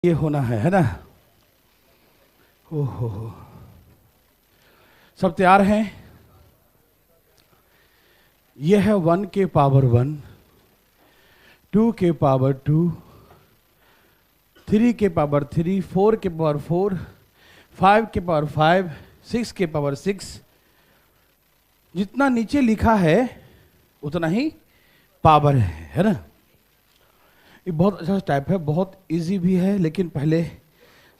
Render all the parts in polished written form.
ये होना है ना। ओहो, सब तैयार हैं? ये है 1 के पावर 1, 2 के पावर 2, 3 के पावर 3, 4 के पावर 4, 5 के पावर 5, 6 के पावर 6। जितना नीचे लिखा है उतना ही पावर है ना। ये बहुत अच्छा टाइप है, बहुत इजी भी है, लेकिन पहले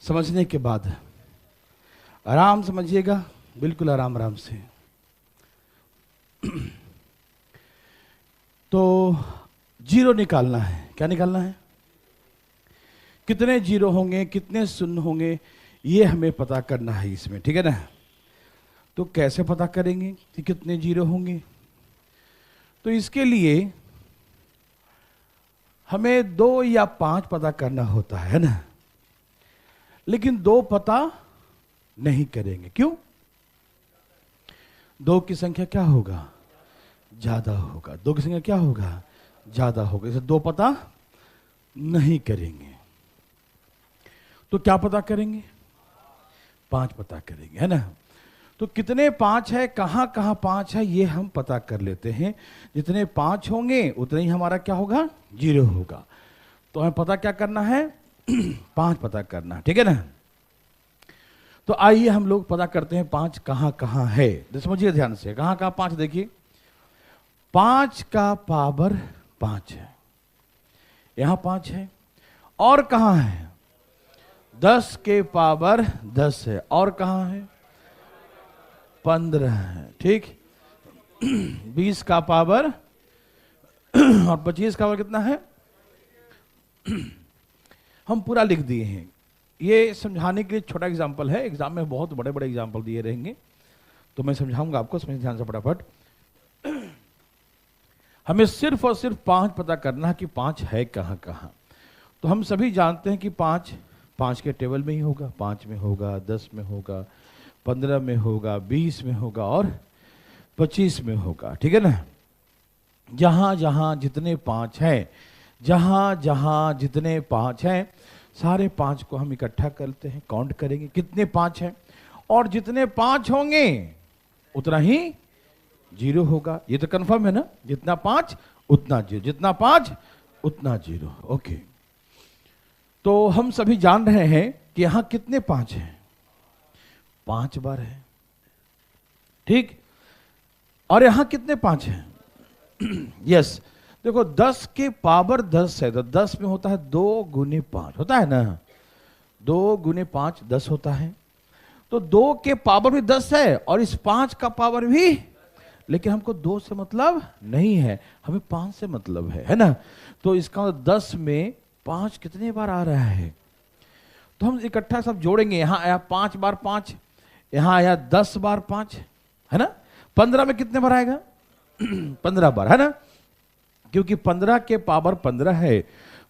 समझने के बाद आराम समझिएगा, बिल्कुल आराम आराम से। तो जीरो निकालना है। क्या निकालना है? कितने जीरो होंगे, कितने शून्य होंगे, ये हमें पता करना है इसमें, ठीक है ना। तो कैसे पता करेंगे कि कितने जीरो होंगे? तो इसके लिए हमें 2 या 5 पता करना होता है ना, लेकिन 2 पता नहीं करेंगे। क्यों? 2 की संख्या क्या होगा? ज्यादा होगा। 2 की संख्या क्या होगा? ज्यादा होगा। इसे 2 पता नहीं करेंगे। तो क्या पता करेंगे? 5 पता करेंगे, है ना। तो कितने 5 है, कहां कहां 5 है, ये हम पता कर लेते हैं। जितने 5 होंगे उतने ही हमारा क्या होगा? जीरो होगा। तो हमें पता क्या करना है? 5 पता करना है, ठीक है ना। तो आइए हम लोग पता करते हैं 5 कहां कहां है। तो समझिए ध्यान से, कहां कहां 5 देखिए। 5 का पावर 5 है, यहां 5 है। और कहां है? 10 के पावर 10 है। और कहां है? 15 है, ठीक। 20 का पावर और 25 का पावर कितना है? हम पूरा लिख दिए हैं। ये समझाने के लिए छोटा एग्जाम्पल है, एग्जाम में बहुत बड़े बड़े एग्जाम्पल दिए रहेंगे, तो मैं समझाऊंगा आपको, समझ ध्यान से फटाफट। हमें सिर्फ और सिर्फ 5 पता करना है कि 5 है कहां कहां। तो हम सभी जानते हैं कि 5 के टेबल में ही होगा। 5 में होगा, 10 में होगा, 15 में होगा, 20 में होगा और 25 में होगा, ठीक है ना। जहां जहां जितने 5 हैं, जहां जहां जितने 5 हैं, सारे 5 को हम इकट्ठा करते हैं, काउंट करेंगे कितने 5 हैं, और जितने 5 होंगे उतना ही जीरो होगा। ये तो कंफर्म है ना। जितना 5 उतना जीरो, जितना 5 उतना जीरो। ओके, तो हम सभी जान रहे हैं कि यहां कितने 5 हैं? 5 बार है, ठीक। और यहां कितने 5 हैं? यस, देखो 10 के पावर 10 है, तो 10 में होता है 2 गुने 5, होता है ना। 2 गुने 5 10 होता है। तो 2 के पावर भी 10 है और इस 5 का पावर भी, लेकिन हमको 2 से मतलब नहीं है, हमें 5 से मतलब है ना। तो इसका 10 में 5 कितने बार आ रहा है? तो हम इकट्ठा सब जोड़ेंगे। यहां आया 5 बार 5, यहां आया 10 बार 5, है ना। 15 में कितने बार आएगा? 15 बार, है ना। क्योंकि 15 के पावर 15 है।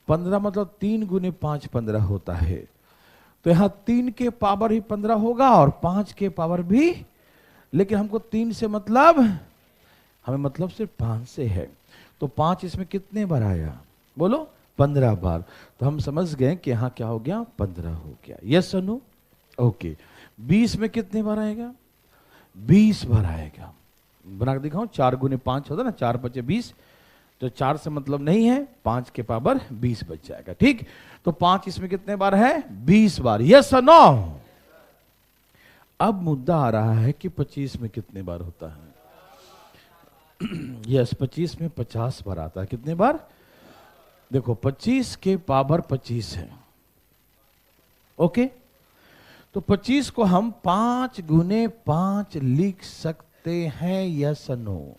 15 मतलब 3 गुने 5 15 होता है। तो यहां 3 के पावर ही 15 होगा और 5 के पावर भी, लेकिन हमको 3 से मतलब, हमें मतलब सिर्फ 5 से है। तो 5 इसमें कितने बार आया? बोलो, 15 बार। तो हम समझ गए कि यहां क्या हो गया? 15 हो गया। यस और नो? ओके। 20 में कितने बार आएगा? 20 बार आएगा। बना के दिखाऊं, 4 गुने 5 होता है ना, 4 बचे 20, तो 4 से मतलब नहीं है, 5 के पावर 20 बच जाएगा, ठीक। तो 5 इसमें कितने बार है? 20 बार। यस और नो? अब मुद्दा आ रहा है कि 25 में कितने बार होता है? यस, 25 में 50 बार आता है। कितने बार? देखो 25 के पावर 25 है, ओके। तो 25 को हम 5 गुने 5 लिख सकते हैं, यस और नो?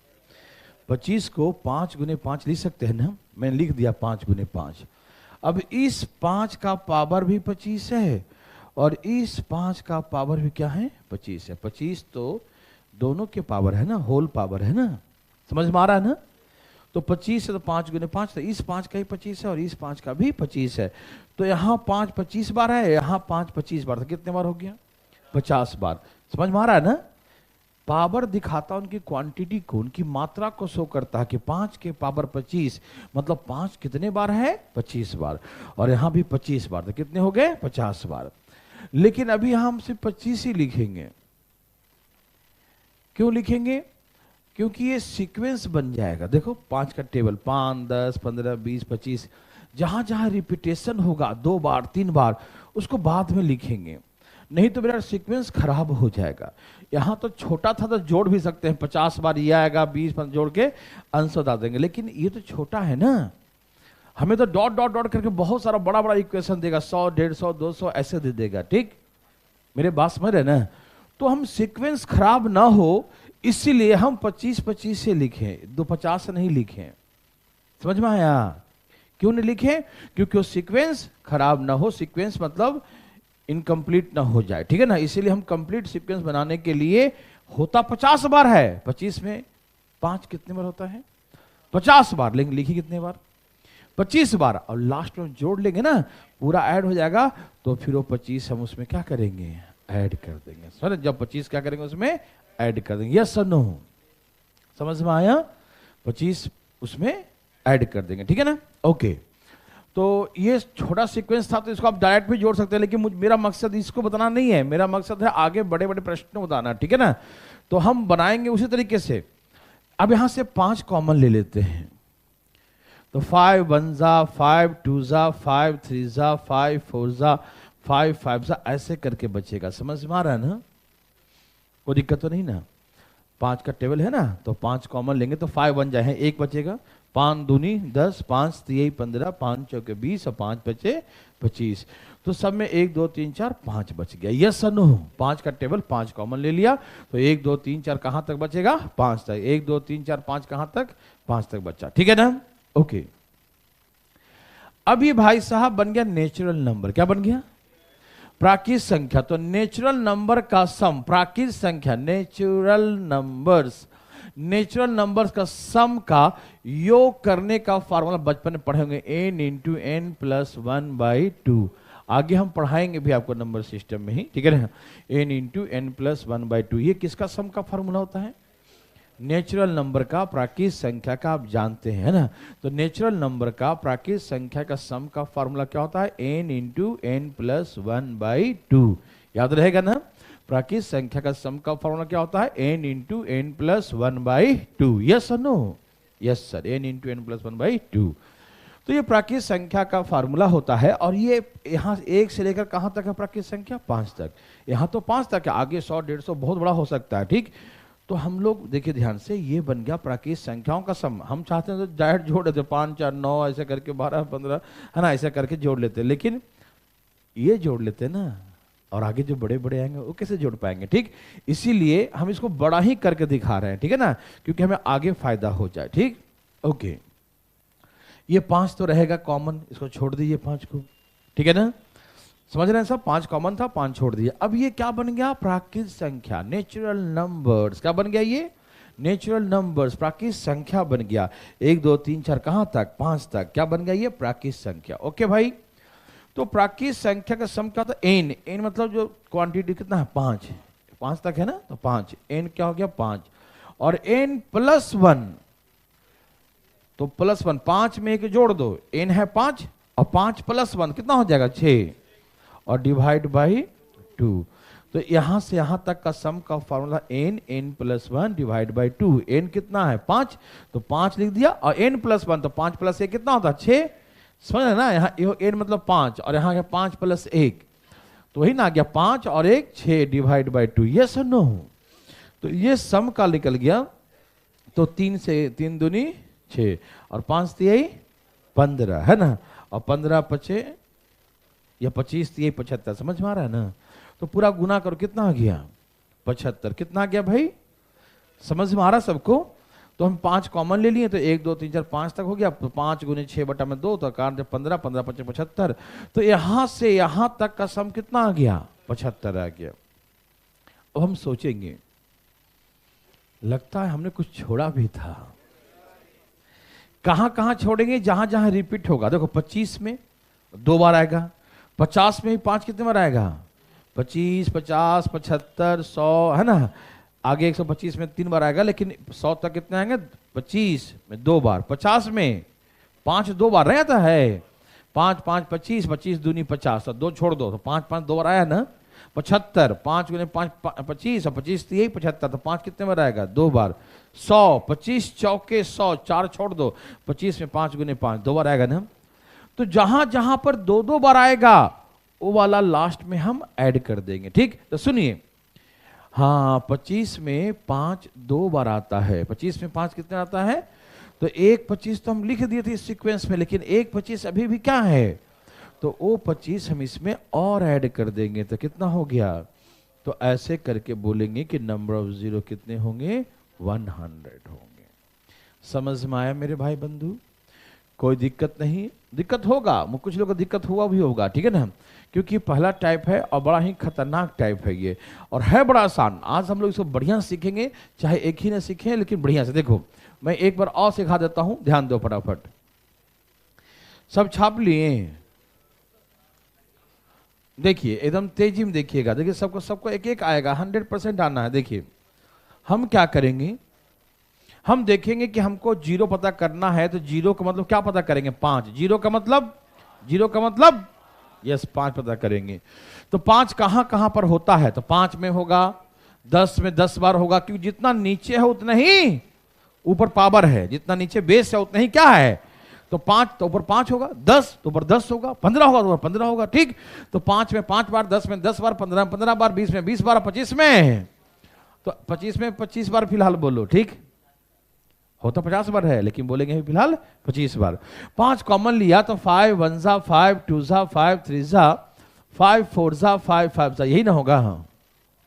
25 को 5 गुने 5 लिख सकते हैं ना। मैंने लिख दिया 5 गुने 5। अब इस 5 का पावर भी 25 है और इस 5 का पावर भी क्या है? 25 है। 25 तो दोनों के पावर है ना, होल पावर है ना। समझ में आ रहा है ना। तो 25 है तो 5 गुने 5, तो इस 5 का ही 25 है और इस 5 का भी 25 है। तो यहाँ 5 25 बार है, यहाँ 5 25 बार, तो कितने बार हो गया? 50 बार। समझ में आ रहा है ना। पावर दिखाता उनकी क्वांटिटी को, उनकी मात्रा को शो करता है कि 5 के पावर 25, मतलब 5 कितने बार है? 25 बार। और यहाँ भी 25 बार, तो कितने हो गए? 50 बार। लेकिन अभी हम सिर्फ 25 ही लिखेंगे। क्यों लिखेंगे? क्योंकि ये सीक्वेंस बन जाएगा। देखो 5 का टेबल, 5, 10, 15, 20, 25, जहां जहां रिपीटेशन होगा 2 बार 3 बार, उसको बाद में लिखेंगे, नहीं तो मेरा सीक्वेंस खराब हो जाएगा। यहां तो छोटा था तो जोड़ भी सकते हैं, 50 बार ये आएगा, 20 बार जोड़ के अंश बता देंगे, लेकिन ये तो छोटा है ना, हमें तो डॉट डॉट डॉट करके बहुत सारा बड़ा बड़ा इक्वेशन देगा, 100, 150, 200 ऐसे दे देगा। ठीक, मेरे बात समझ रहे ना? तो हम सीक्वेंस खराब ना हो इसीलिए हम 25-25 से लिखें, 250 से नहीं लिखें। समझ में आया? क्यों नहीं लिखें? क्योंकि वो सीक्वेंस खराब ना हो, सीक्वेंस मतलब इनकम्प्लीट ना हो जाए, ठीक है ना। इसीलिए हम कंप्लीट सीक्वेंस बनाने के लिए, होता 50 बार है, 25 में 5 कितने बार होता है? 50 बार, लेकिन लिखी कितने बार? 25 बार। और लास्ट में जोड़ लेंगे ना, पूरा ऐड हो जाएगा, तो फिर वो 25 हम उसमें क्या करेंगे? ऐड कर देंगे। सर जब 25 क्या करेंगे? उसमें ऐड कर देंगे। यस और नो? समझ में आया? 25 उसमें ऐड कर देंगे, ठीक है ना। ओके, तो ये छोटा सीक्वेंस था, तो इसको आप डायरेक्ट भी जोड़ सकते हैं, लेकिन मेरा मकसद इसको बताना नहीं है, मेरा मकसद है आगे बड़े बड़े प्रश्न बताना, ठीक है ना। तो हम बनाएंगे उसी तरीके से। अब यहां से 5 कॉमन ले लेते हैं, तो 5 1 जा, 5 2 जा, 5 3 जा, 5 4 जा, 5 5 जा, ऐसे करके बचेगा। समझ में आ रहा है ना? कोई दिक्कत तो नहीं ना? 5 का टेबल है ना, तो 5 कॉमन लेंगे तो 5 बन जाए, 1 बचेगा, 5 दूनी 10, 5 3 15, 5 चौके 20 और 5 बचे 25। तो सब में 1 2 3 4 5 बच गया। यस और नो? 5 का टेबल 5 कॉमन ले लिया, तो 1 2 3 4 कहां तक बचेगा? 5 तक। 1 2 3 4 5 कहां तक? 5 तक बचा, ठीक है ना। ओके, अब ये भाई साहब बन गया नेचुरल नंबर। क्या बन गया? प्राकृतिक संख्या। तो नेचुरल नंबर का सम, प्राकृतिक संख्या, नेचुरल नंबर्स का सम का योग करने का फार्मूला बचपन में पढ़े होंगे, n इंटू एन प्लस 1/2। आगे हम पढ़ाएंगे भी आपको नंबर सिस्टम में ही, ठीक है ना। n इंटू एन प्लस 1/2, ये किसका सम का फार्मूला होता है? नेचुरल नंबर का, प्राकृतिक संख्या का, आप जानते हैं ना। तो नेचुरल नंबर का, प्राकृतिक संख्या का सम का फार्मूला क्या होता है? n into n plus 1/2। याद रहेगा ना? प्राकृतिक संख्या का सम का फार्मूला क्या होता है? n into n plus 1/2। Yes और no? Yes sir, n into n plus 1/2। तो ये प्राकृतिक संख्या का फार्मूला होता है, और ये यहाँ 1 से लेकर कहां तक है प्राकृतिक संख्या? 5 तक। यहाँ तो 5 तक है, आगे 100 150 बहुत बड़ा हो सकता है, ठीक। तो हम लोग देखिए ध्यान से, ये बन गया प्राकृतिक संख्याओं का सम। हम चाहते हैं तो डायरेक्ट जोड़ देते, 5 4 9 ऐसे करके 12 15 है ना, ऐसे करके जोड़ लेते, लेकिन ये जोड़ लेते ना, और आगे जो बड़े बड़े आएंगे वो कैसे जोड़ पाएंगे, ठीक। इसीलिए हम इसको बड़ा ही करके दिखा रहे हैं, ठीक है ना, क्योंकि हमें आगे फायदा हो जाए, ठीक। ओके, ये 5 तो रहेगा कॉमन, इसको छोड़ दीजिए 5 को, ठीक है ना। समझ रहे हैं सब? 5 कॉमन था, 5 छोड़ दिए। अब ये क्या बन गया? प्राकृतिक संख्या, नेचुरल नंबर्स। क्या बन गया? ये नेचुरल नंबर्स, प्राकृतिक संख्या बन गया। 1 2 3 4 कहां तक? 5 तक। क्या बन गया? ये प्राकृतिक संख्या। ओके भाई, तो प्राकृतिक संख्या का सम क्या था? एन। एन मतलब जो क्वांटिटी कितना है? 5। 5 तक है ना, तो 5। एन क्या हो गया? 5। और एन प्लस 1, तो प्लस 1, 5 में एक जोड़ दो, एन है 5, और 5 प्लस 1 कितना हो जाएगा? 6, और डिवाइड बाई 2। तो यहां से यहां तक का सम का formula n plus 1 divide by 2। n कितना है? 5, तो 5 लिख दिया, और n प्लस 1, तो 5 प्लस 1 कितना होता है? 6। समझ रहे ना? यहाँ n मतलब 5, और यहाँ 5 प्लस 1, तो वही ना आ गया 5 और 1 6 डिवाइड बाई 2। यस और नो? तो ये सम का निकल गया। तो 3 से 3 दूनी 6, और 5 तिहाई 15 है ना, और 15 पचे या 25 तिहाई 75। समझ में आ रहा है ना? तो पूरा गुना करो, कितना आ गया? 75। कितना आ गया भाई? समझ में आ रहा सबको? तो हम 5 कॉमन ले लिए, तो 1 2 3 4 5 तक हो गया। तो 5 गुने 6/2, तो कारण 15 15 5 75। तो यहां से यहां तक का सम कितना आ गया? 75 आ गया। अब हम सोचेंगे, लगता है हमने कुछ छोड़ा भी था। कहां कहां छोड़ेंगे? जहां जहां रिपीट होगा। देखो 25 में 2 बार आएगा, 50 में भी 5 कितने बार आएगा? 25 50 75 100 है ना, आगे 125 में 3 बार आएगा, लेकिन 100 तक कितने आएंगे? 25 में 2 बार, 50 में 5 2 बार रहता है। 5 5 25, 25 दूनी 50, तो 2 छोड़ दो, तो 5 5 2 बार आया ना। 75, 5 गुने 5 25, और 25 यही 75, तो 5 कितने बार आएगा? 2 बार। 100, 25 चौके 100, 4 छोड़ दो, 25 में 5 गुने 5 2 बार आएगा ना। तो जहां जहां पर 2 बार आएगा वो वाला लास्ट में हम ऐड कर देंगे। ठीक, तो सुनिए, हाँ 25 में 5 2 बार आता है। 25 में 5 कितने आता है? तो 1 25 तो हम लिख दिए थे इस सीक्वेंस में, लेकिन 1 25 अभी भी क्या है? तो वो 25 हम इसमें और ऐड कर देंगे, तो कितना हो गया? तो ऐसे करके बोलेंगे कि नंबर ऑफ जीरो कितने होंगे? 100 होंगे। समझ में आया मेरे भाई बंधु? कोई दिक्कत नहीं? दिक्कत होगा, कुछ लोगों को दिक्कत हुआ भी होगा, ठीक है ना, क्योंकि पहला टाइप है और बड़ा ही खतरनाक टाइप है ये, और है बड़ा आसान। आज हम लोग इसको बढ़िया सीखेंगे, चाहे एक ही ना सीखें, लेकिन बढ़िया से। देखो मैं एक बार और सिखा देता हूं, ध्यान दो फटाफट। सब छाप लिए? देखिए एकदम तेजी में देखिएगा। देखिए सबको सबको एक एक आएगा, 100% आना है। देखिए हम क्या करेंगे, हम देखेंगे कि हमको जीरो पता करना है, तो जीरो का मतलब क्या पता करेंगे? 5। जीरो का मतलब यस 5 पता करेंगे। तो 5 कहां कहां पर होता है? तो 5 में होगा, 10 में 10 बार होगा, क्योंकि जितना नीचे है उतना ही ऊपर पावर है, जितना नीचे बेस है उतना ही क्या है? तो 5 तो ऊपर 5 होगा, 10 तो ऊपर 10 होगा, 15 होगा तो ऊपर 15 होगा। ठीक, तो 5 में 5 बार, 10 में 10 बार, 15 में 15 बार, 20 में 20 बार, 25 में, तो 25 में 25 बार फिलहाल बोलो। ठीक, हो तो 50 बार है, लेकिन बोलेंगे फिलहाल 25 बार। 5 कॉमन लिया तो 5 1 जा 5 2 जा 5 3 जा 5 4 जा 5 5 जा, यही ना होगा? हाँ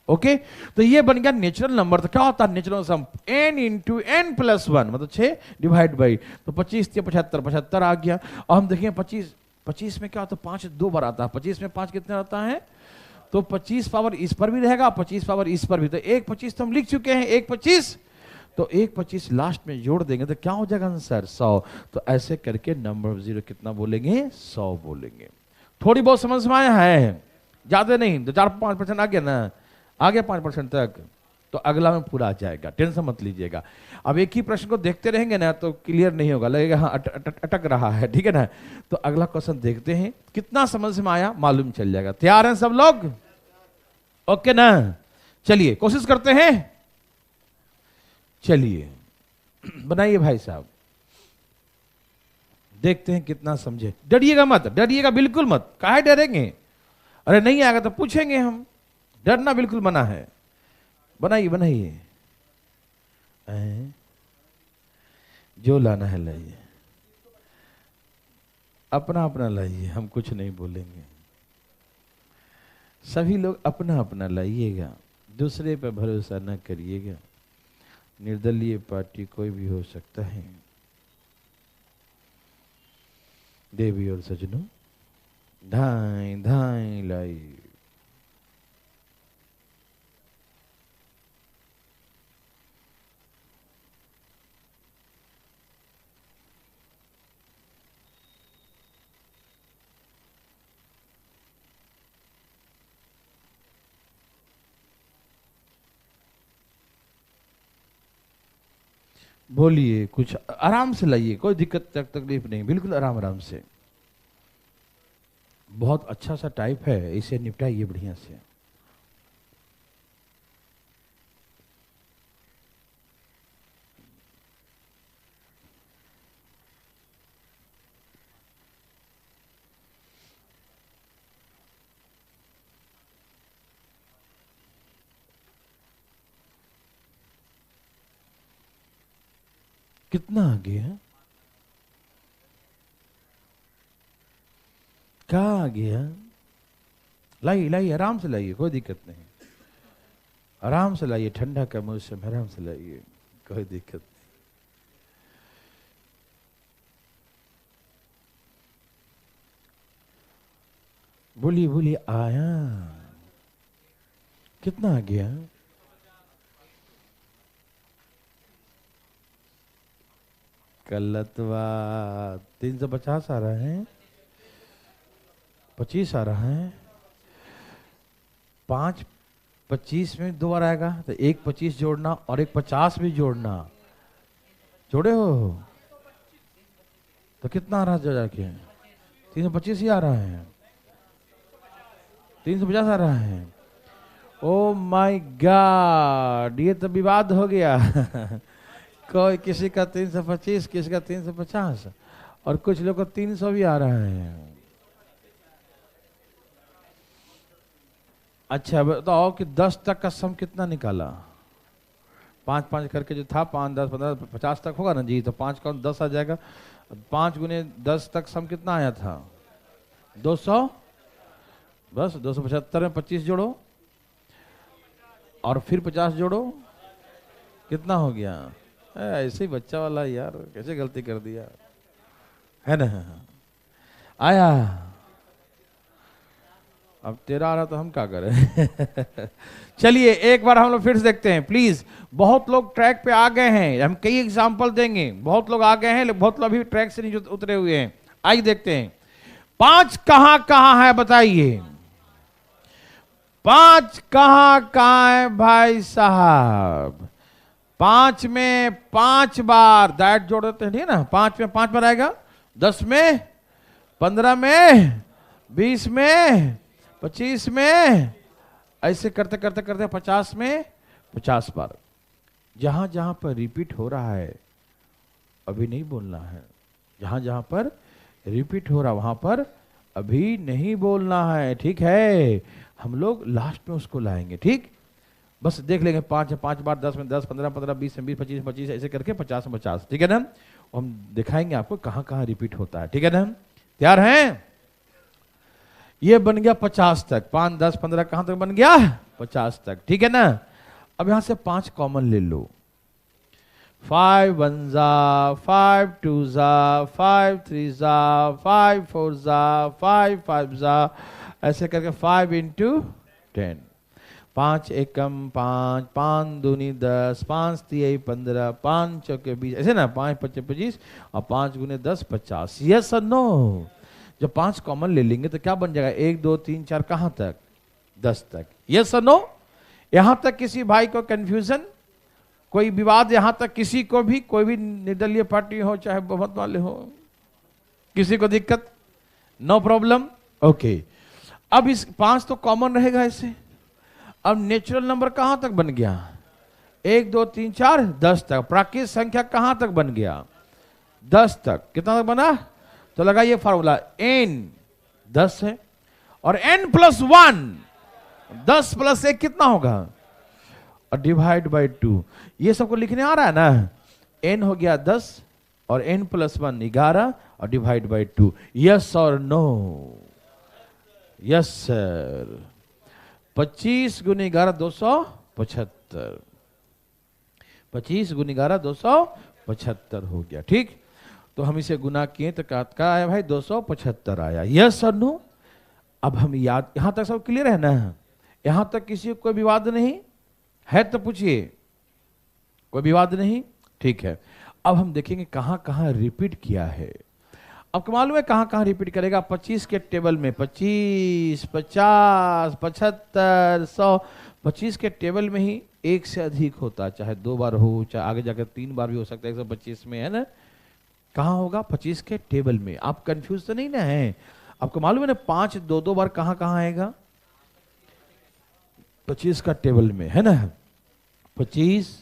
ओके, तो ये बन गया नेचुरल नंबर। तो क्या होता है नेचुरल सम? n इंटू n प्लस 1, मतलब 6 डिवाइड बाई, तो 25 से 75 75 आ गया। और हम देखें 25 में क्या होता है? 5 2 बार आता है। 25 में 5 कितने आता है? तो 25 पावर इस पर भी रहेगा, 25 पावर इस पर भी, तो 1 25 तो हम लिख चुके हैं, 1 25, तो 1 25 लास्ट में जोड़ देंगे तो क्या हो जाएगा आंसर? 100। तो ऐसे करके नंबर ऑफ जीरो कितना बोलेंगे? 100 बोलेंगे। थोड़ी बहुत समझ में आया है? ज्यादा नहीं, तो 4-5% आ गया ना, आ गया 5% तक, तो अगला में पूरा आ जाएगा, टेंशन मत लीजिएगा। अब एक ही प्रश्न को देखते रहेंगे ना तो क्लियर नहीं होगा, लगेगा हाँ अटक रहा है, ठीक है ना। तो अगला क्वेश्चन देखते हैं, कितना समझ में आया मालूम चल जाएगा। तैयार हैं सब लोग? ओके ना, चलिए कोशिश करते हैं। चलिए बनाइए भाई साहब, देखते हैं कितना समझे। डरिएगा मत, डरिएगा बिल्कुल मत, काहे डरेंगे? अरे नहीं आएगा तो पूछेंगे हम, डरना बिल्कुल मना है। बनाइए बनाइए, जो लाना है लाइए, अपना अपना लाइए, हम कुछ नहीं बोलेंगे। सभी लोग अपना अपना लाइएगा, दूसरे पर भरोसा न करिएगा। निर्दलीय पार्टी कोई भी हो सकता है। देवी और सजनों, धाई धाई लाई, बोलिए, कुछ आराम से लाइए, कोई दिक्कत तकलीफ नहीं, बिल्कुल आराम आराम से। बहुत अच्छा सा टाइप है, इसे निपटाइए बढ़िया से। कितना आ गया? क्या आ गया? लाइए लाइए, आराम से लाइए, कोई दिक्कत नहीं, आराम से लाइए, ठंडा का मौसम, आराम से लाइए, कोई दिक्कत नहीं। बोलिए बोलिए, आया? कितना आ गया? गलतवा, 350 आ रहा है, 25 आ रहा है, 5 25 में 2 बार आएगा, तो एक 25 जोड़ना और एक 50 भी जोड़ना। जोड़े हो तो कितना आ रहा है जाके? 325 ही आ रहा है, 350 आ रहा है। ओ माय गॉड, ये तो विवाद हो गया। कोई किसी का 325, किसी का 350 और कुछ लोग को 300 भी आ रहा है। अच्छा बताओ कि 10 तक का सम कितना निकाला? 5 5 करके जो था, 5 10 15 50 तक होगा ना जी, तो 5 का 10 आ जाएगा। 5 गुने 10 तक सम कितना आया था? 200। बस 275 में 25 जोड़ो और फिर 50 जोड़ो, कितना हो गया? ऐसे ही बच्चा वाला यार, कैसे गलती कर दिया है ना। आया, अब तेरा आ रहा तो हम क्या करें। चलिए एक बार हम लोग फिर से देखते हैं प्लीज। बहुत लोग ट्रैक पे आ गए हैं, हम कई एग्जांपल देंगे। बहुत लोग आ गए हैं, बहुत लोग अभी ट्रैक से नहीं उतरे हुए हैं। आइए देखते हैं 5 कहां कहां है, बताइए 5 कहां कहां है भाई साहब? 5 में 5 बार दैट जोड़ देते हैं, ठीक है ना। 5 में 5 बार आएगा, 10 में, 15 में, 20 में, 25 में, ऐसे करते करते करते 50 में 50 बार। जहां जहां पर रिपीट हो रहा है अभी नहीं बोलना है, जहां जहां पर रिपीट हो रहा वहां पर अभी नहीं बोलना है, ठीक है। हम लोग लास्ट में उसको लाएंगे, ठीक। बस देख लेंगे 5 है 5 बार, 10 में 10, 15 15, 20 में 20, 25 में 25, ऐसे करके 50 में 50, ठीक है ना। हम दिखाएंगे आपको कहां कहां रिपीट होता है, ठीक है ना। तैयार हैं? ये बन गया 50 तक, 5 10 15 कहां तक बन गया? 50 तक, ठीक है ना। अब यहां से 5 कॉमन ले लो। 5 1 जा, 5 2 जा, 5 3 जा, 5 4 जा, 5 5 जा, ऐसे करके 5 into 10। 5 एकम 5, 5 दूनी 10, 5 तिहाई 15, 5 चौके 20, ऐसे ना। 5 5 25 और 5 गुने 10 50। यस और नो? जब 5 कॉमन ले लेंगे तो क्या बन जाएगा? 1 2 3 4 कहां तक? 10 तक। यस और नो? यहां तक किसी भाई को कंफ्यूजन, कोई विवाद? यहां तक किसी को भी, कोई भी निर्दलीय पार्टी हो चाहे बहुमत वाले हो, किसी को दिक्कत? No problem, okay. अब इस 5 तो कॉमन रहेगा ऐसे। अब नेचुरल नंबर कहां तक बन गया? 1 2 3 4 10 तक। प्राकृतिक संख्या कहां तक बन गया? 10 तक। कितना तक बना? तो लगाइए फार्मूला, n 10 है और n प्लस 1, 10 प्लस 1 कितना होगा? और डिवाइड बाई 2। ये सबको लिखने आ रहा है ना। n हो गया 10 और n प्लस 1 11 और डिवाइड बाई 2। यस और नो? Yes sir. 25 गुने 11 275। 25 गुने 11 275 हो गया, ठीक। तो हम इसे गुना किए तो क्या आया भाई? 275 आया। यस और नो? अब हम याद, यहां तक सब क्लियर है ना? यहां तक किसी को कोई विवाद नहीं है तो पूछिए। कोई विवाद नहीं, ठीक है। अब हम देखेंगे कहां कहां रिपीट किया है। आपको मालूम है कहां कहां रिपीट करेगा? 25 के टेबल में 25 50 75 100। 25 के टेबल में ही एक से अधिक होता है, चाहे 2 बार हो, चाहे आगे जाकर 3 बार भी हो सकता है 125 में, है ना। कहां होगा? 25 के टेबल में। आप कंफ्यूज तो नहीं ना है? आपको मालूम है ना 5 2 बार कहां कहां आएगा? 25 का टेबल में, है ना। 25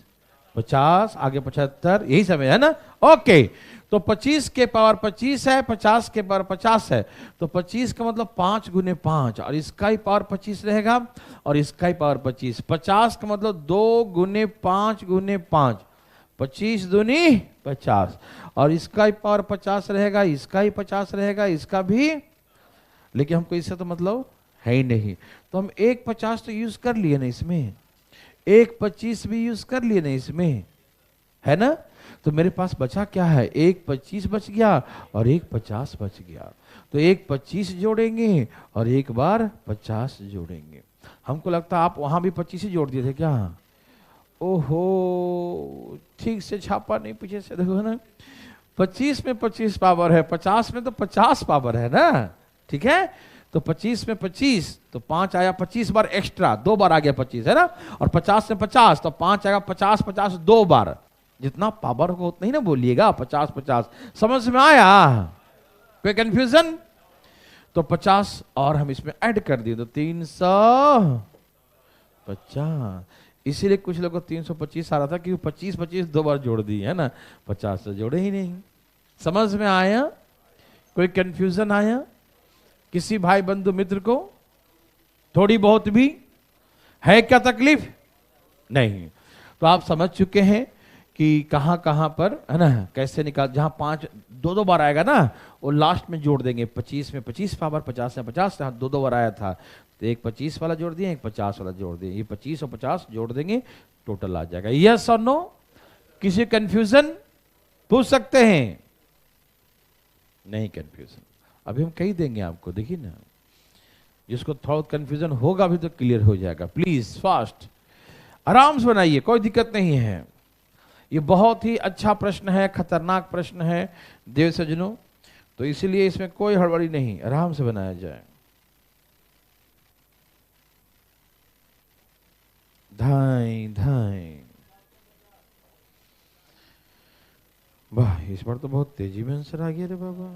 50 आगे 75, यही समय है ना। ओके, तो 25 के पावर 25 है, 50 के पावर 50 है, तो 25 का मतलब 5 गुने 5 और इसका ही पावर 25 रहेगा और इसका ही पावर 25। 50 का मतलब 2 गुने 5 गुने 5, 25 दूनी 50 और इसका ही पावर 50 रहेगा, इसका ही 50 रहेगा, इसका भी। लेकिन हमको इससे तो मतलब है ही नहीं, तो हम 1 50 तो यूज कर लिए ना इसमें, 1 25 भी यूज कर लिए ना इसमें, है ना। तो मेरे पास बचा क्या है? 1 25 बच गया और 1 50 बच गया। तो 1 25 जोड़ेंगे और एक बार 50 जोड़ेंगे। हमको लगता है आप वहां भी 25 ही जोड़ दिए थे क्या? ओहो, ठीक से छापा नहीं पीछे से, देखो ना। 25 में 25 पावर है, 50 में तो 50 पावर है ना, ठीक है। तो 25 में 25 तो 5 आया 25 बार एक्स्ट्रा, 2 बार आ गया 25, है ना। और 50 में 50 तो 5 आएगा 50 50 2 बार, जितना पावर हो उतना ही ना बोलिएगा, 50 50। समझ में आया? कोई कंफ्यूजन? तो 50 और हम इसमें ऐड कर दिए तो 350। इसीलिए कुछ लोगों को 325 आ रहा था कि 25 25 2 बार जोड़ दिए, है ना, 50 से जोड़े ही नहीं। समझ में आया? कोई कंफ्यूजन आया किसी भाई बंधु मित्र को? थोड़ी बहुत भी है क्या तकलीफ? नहीं। तो आप समझ चुके हैं कि कहां कहां पर, है ना, कैसे निकाल। जहां 5 2 बार आएगा ना, वो लास्ट में जोड़ देंगे। 25 में 25 पावर, 50 में 50, 2 बार आया था तो एक 25 वाला जोड़ दिए, एक 50 वाला जोड़ दिए, ये 25 और 50 जोड़ देंगे, टोटल आ जाएगा। यस और नो? किसी कंफ्यूजन? पूछ सकते हैं? नहीं कंफ्यूजन, अभी हम कही देंगे आपको, देखिए ना। जिसको थोड़ा कंफ्यूजन होगा अभी तो क्लियर हो जाएगा। प्लीज फास्ट, आराम से बनाइए, कोई दिक्कत नहीं है। ये बहुत ही अच्छा प्रश्न है, खतरनाक प्रश्न है देव सज्जनों, तो इसीलिए इसमें कोई हड़बड़ी नहीं, आराम से बनाया जाए। धाई धाई, वाह, इस बार तो बहुत तेजी में आंसर आ गया रे बाबा,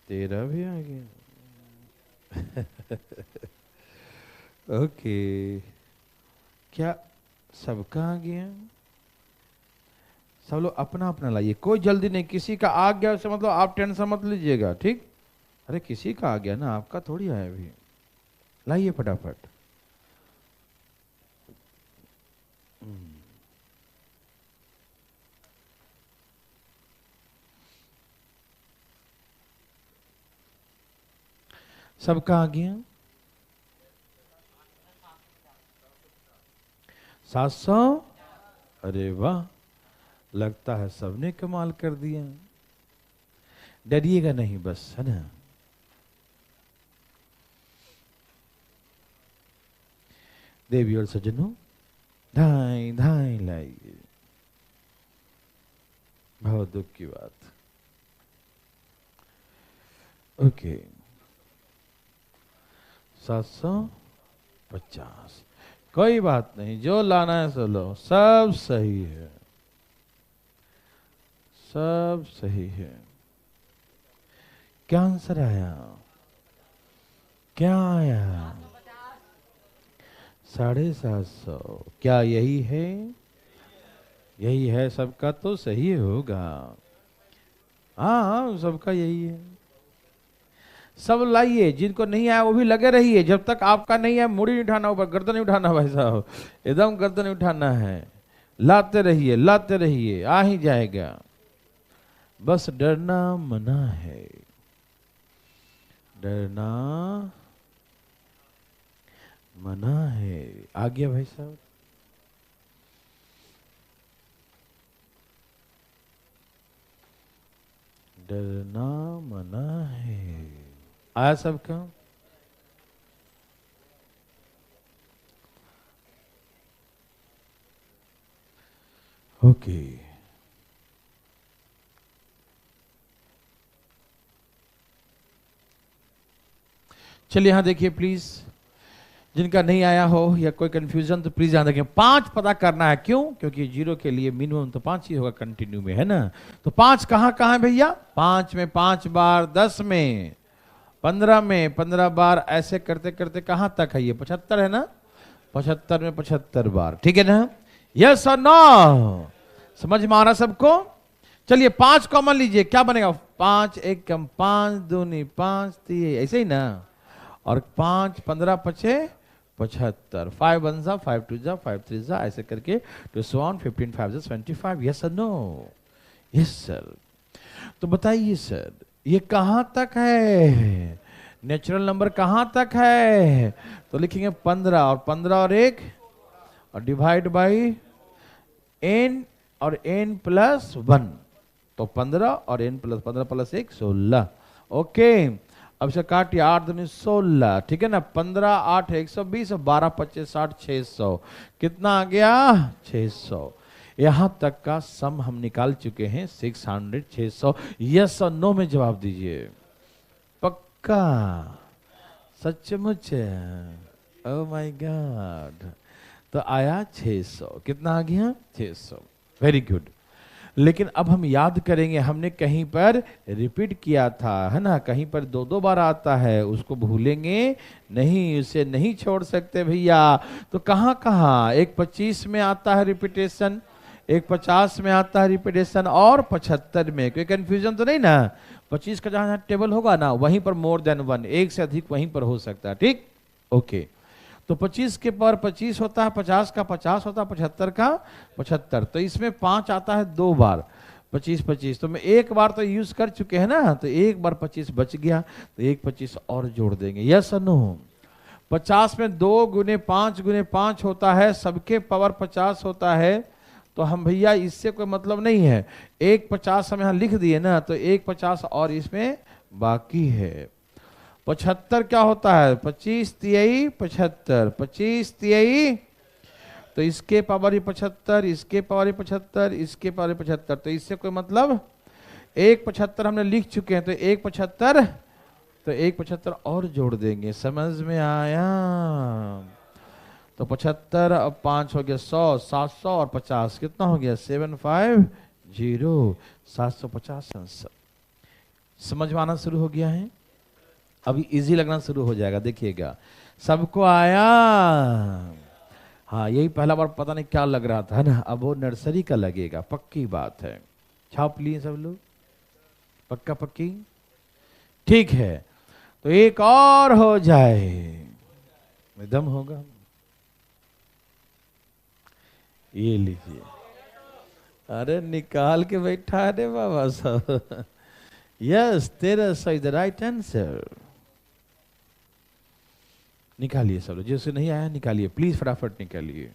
तेरा भी आ गया। ओके, क्या सबका आ गया? सब लोग अपना अपना लाइए, कोई जल्दी नहीं। किसी का आ गया उससे मतलब आप टेंशन मत लीजिएगा, ठीक? अरे किसी का आ गया ना, आपका थोड़ी आया अभी। लाइए फटाफट। सबका आ गया? 700? अरे वाह, लगता है सबने कमाल कर दिया। डरिएगा नहीं बस, है ना। देवी और सज्जनों, धाई धाई लाइए। बहुत दुख की बात। ओके, 750। कोई बात नहीं, जो लाना है सो लो, सब सही है, सब सही है। क्या आंसर आया? क्या आया? 750। क्या यही है? यही है सबका, तो सही होगा। हाँ, सबका यही है। सब लाइए, जिनको नहीं आया वो भी लगे रहिए। जब तक आपका नहीं है, मुड़ी नहीं उठाना, ऊपर गर्दन नहीं उठाना भाई साहब, एकदम गर्दन नहीं उठाना है। लाते रहिए, लाते रहिए, आ ही जाएगा। बस डरना मना है, डरना मना है। आ गया भाई साहब? डरना मना है। आया सबका? ओके, चलिए यहां देखिए प्लीज। जिनका नहीं आया हो या कोई कंफ्यूजन तो प्लीज ध्यान रखें। 5 पता करना है, क्यों? क्योंकि 0 के लिए मिनिमम तो 5 ही होगा कंटिन्यू में, है ना। तो 5 कहां कहां है भैया? 5 में 5 बार, 10 में, 15 में 15 बार, ऐसे करते करते कहां तक है? ये 75 है ना, 75 में 75 बार, ठीक है ना। यस और नो? समझ में आ रहा सबको? चलिए 5 कॉमन लीजिए, क्या बनेगा? 5 1 कम 5 दूनी 5 3, ऐसे ही ना। और 5 15 पचे 75, 5 1 जा, 5 2 जा, 5 3 जा, ऐसे करके to so on, 15 5 जा 25। यस और नो? Yes sir. तो बताइए सर, ये कहां तक है? नेचुरल नंबर कहां तक है? तो लिखेंगे 15 और 15 और 1 और डिवाइड बाई n और n प्लस 1, तो 15 और n प्लस 15 प्लस 1 16। ओके, अब से काटिए, 8 दूनी 16, ठीक है ना। 15 8 120, 12 25 60, 600। कितना आ गया? 600। यहां तक का सम हम निकाल चुके हैं, 600 600। यस और नो में जवाब दीजिए। पक्का? सचमुच, ओह माय गॉड। तो आया 600, कितना आ गया 600, वेरी गुड। लेकिन अब हम याद करेंगे, हमने कहीं पर रिपीट किया था, है ना, कहीं पर दो दो बार आता है, उसको भूलेंगे नहीं, उसे नहीं छोड़ सकते भैया। तो कहाँ कहाँ, एक 25 में आता है रिपीटेशन, एक 50 में आता है रिपीटेशन, और 75 में। कोई कंफ्यूजन तो नहीं ना? 25 का जहां टेबल होगा ना, वहीं पर मोर देन वन, एक से अधिक वहीं पर हो सकता है, ठीक, ओके। तो 25 के पर 25 होता है, 50 का 50 होता है, 75 का 75। तो इसमें 5 आता है 2 बार, 25 25। तो मैं एक बार तो यूज कर चुके हैं ना, तो एक बार 25 बच गया, तो एक 25 और जोड़ देंगे, यस और नो? 50 में 2 गुने 5 गुने 5 होता है, सबके पावर 50 होता है। तो हम भैया इससे कोई मतलब नहीं है, एक 50 हम यहां लिख दिए ना, तो एक 50 और इसमें बाकी है। 75 क्या होता है, 25 तिहाई 75, 25 तिहाई, तो इसके पावर 75, इसके पावर 75, इसके पावर 75। तो इससे कोई मतलब, एक 75 हमने लिख चुके हैं, तो एक 75, तो एक 75 और जोड़ देंगे, समझ में आया? तो 75 अब 5 हो गया 100, 700 और 50 कितना हो गया 750, 750 आंसर। समझ में आना शुरू हो गया है, अभी इजी लगना शुरू हो जाएगा, देखिएगा। सबको आया? हाँ, यही पहला बार पता नहीं क्या लग रहा था, है ना, अब वो नर्सरी का लगेगा, पक्की बात है। छाप लिए सब लोग, पक्का पक्की, ठीक है। तो एक और हो जाए, दम होगा। ये लीजिए, अरे निकाल के बैठा है बाबा साहब। Yes, 1300 is the right answer. निकालिए सब लोग, जिसे नहीं आया निकालिए प्लीज, फटाफट निकालिए,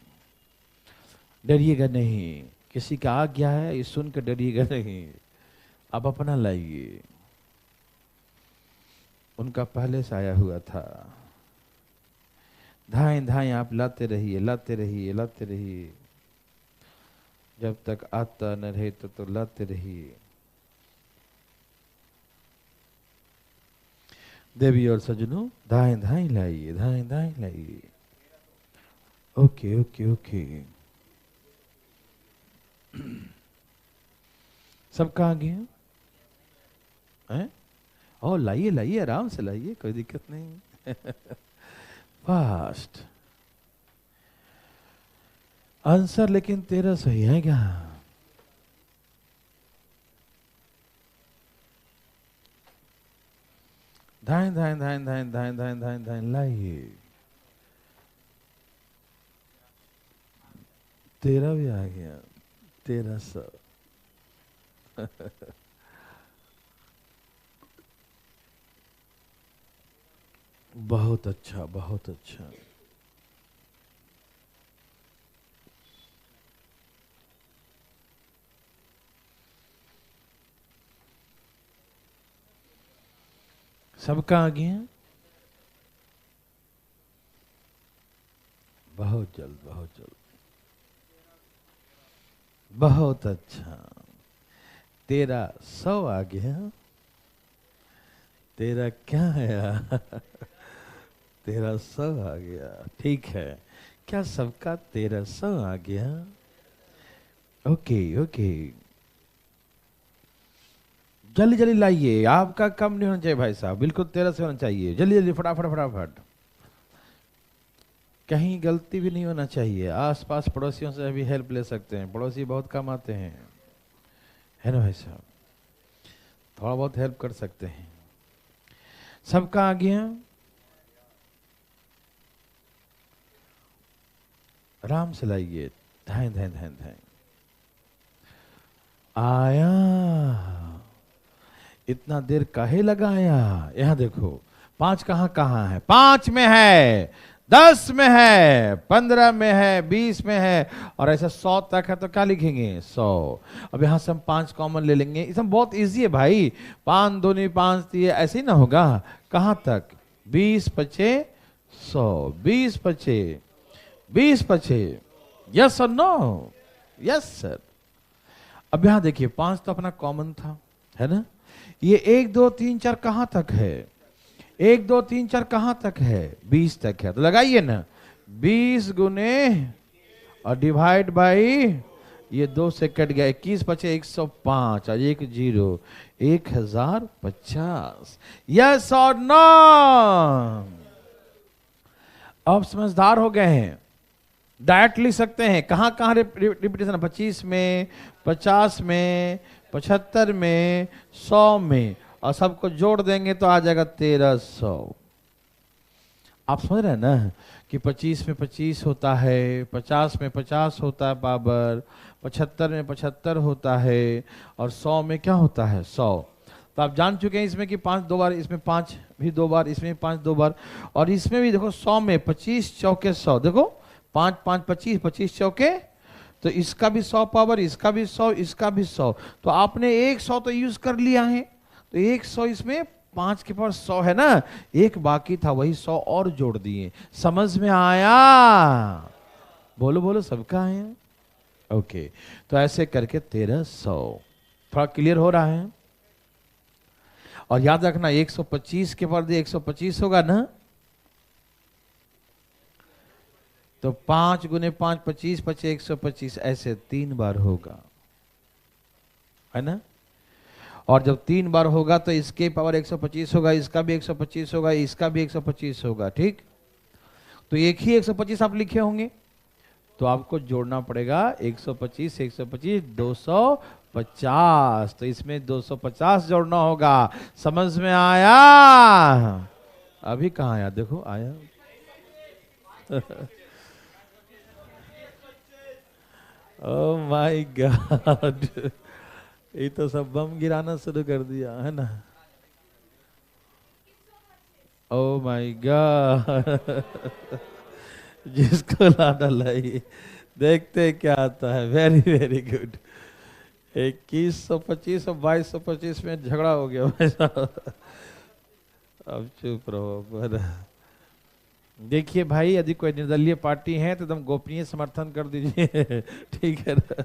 डरिएगा नहीं, किसी का आ गया है ये सुन कर डरिएगा नहीं, आप अपना लाइए, उनका पहले से आया हुआ था। धाएं धाएं आप लाते रहिए, लाते रहिए, लाते रहिए, जब तक आता न रहे तो लाते रहिए। देवी और सजनों, दाएं दाएं लाइए, दाएं दाएं लाइए। ओके ओके ओके, सब कहाँ गए हैं? ओ लाइए लाइए, आराम से लाइए, कोई दिक्कत नहीं। फास्ट आंसर, लेकिन 13 सही है क्या? धाएं धाएं धाएं धाएं धाएं धाएं धाएं धाएं लाइए। 13 भी आ गया, 1300। बहुत अच्छा, बहुत अच्छा। सबका आ गया, बहुत जल्द, बहुत जल्द, बहुत अच्छा। 1300 आ गया, 13 क्या आया? 1300 आ गया, ठीक है। क्या सबका 1300 आ गया? ओके ओके, जल्दी जल्दी लाइए, आपका कम नहीं होना चाहिए भाई साहब, बिल्कुल 1300 होना चाहिए, जल्दी जल्दी फटाफट फटाफट, कहीं गलती भी नहीं होना चाहिए। आसपास पड़ोसियों से भी हेल्प ले सकते हैं, पड़ोसी बहुत कम आते हैं, है ना भाई साहब, थोड़ा बहुत हेल्प कर सकते हैं। सबका आ गया, आराम से लाइए, धाएं धाएं धाएं धाएं, आया। इतना देर काहे लगाया? यहां देखो 5 कहां कहां है, 5 में है, 10 में है, 15 में है, 20 में है, और ऐसा 100 तक है, तो क्या लिखेंगे 100। अब यहां से हम 5 कॉमन ले लेंगे, इसमें बहुत इजी है भाई, 5 दूनी 5 दिए, ऐसे ही ना होगा, कहां तक 20 पचे 100, 20 पचे 20 पचे, यस और नो? Yes sir. अब यहां देखिए 5 तो अपना कॉमन था, है ना, ये 1 2 3 4 कहां तक है, 1 2 3 4 कहां तक है? 20 तक है। तो लगाइए ना, 20 गुने और डिवाइड बाई ये 2 से कट गया, 21 बचे 105 और 1 0, 1050। यस और नो? अब समझदार हो गए हैं, डायरेक्ट लिख सकते हैं। कहां कहां रिपीटेशन? 25 में, 50 में, 75 में, 100 में, और सबको जोड़ देंगे तो आ जाएगा 1300। आप समझ रहे हैं ना कि 25 में 25 होता है, 50 में 50 होता है पावर, 75 में 75 होता है, और 100 में क्या होता है? 100। तो आप जान चुके हैं इसमें कि 5 2 बार, इसमें 5 भी 2 बार, इसमें 5 2 बार, और इसमें भी देखो 100 में 25 चौके 100, देखो 5 5 25, 25 चौके, तो इसका भी 100 पावर, इसका भी 100, इसका भी 100। तो आपने 100 तो यूज कर लिया है, तो 100 इसमें 5 के पास 100 है ना, एक बाकी था, वही 100 और जोड़ दिए। समझ में आया? बोलो बोलो, सबका आया? ओके, तो ऐसे करके 1300। थोड़ा क्लियर हो रहा है? और याद रखना 125 के बाद 125 होगा ना, तो 5 गुने 5 25 बचे 125, ऐसे 3 बार होगा, है ना। और जब 3 बार होगा तो इसके पावर 125 होगा, इसका भी 125 होगा, इसका भी 125 होगा, ठीक। तो एक ही 125 आप लिखे होंगे, तो आपको जोड़ना पड़ेगा 125 125 250, तो इसमें 250 जोड़ना होगा। समझ में आया? अभी कहाँ आया? देखो आया। ओह माय गॉड, ये तो सब बम गिराना शुरू कर दिया है ना। ओह माय गॉड, जिसको लाना लाई, देखते क्या आता है। Very very good. 2125 और 2225 में झगड़ा हो गया भाई साहब। अब चुप रहो। देखिए भाई, यदि कोई निर्दलीय पार्टी है तो एकदम गोपनीय समर्थन कर दीजिए, ठीक है ना।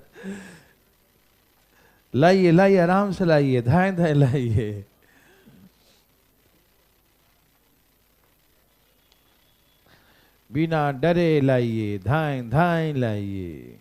लाइए लाइए, आराम से लाइए, धाए धाए लाइए। बिना डरे लाइए, धाए धाए लाइए।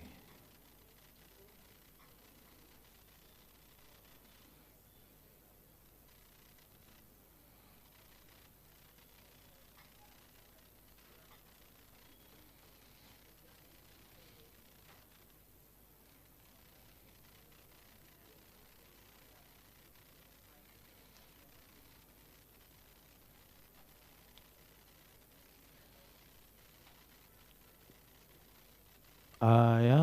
आया।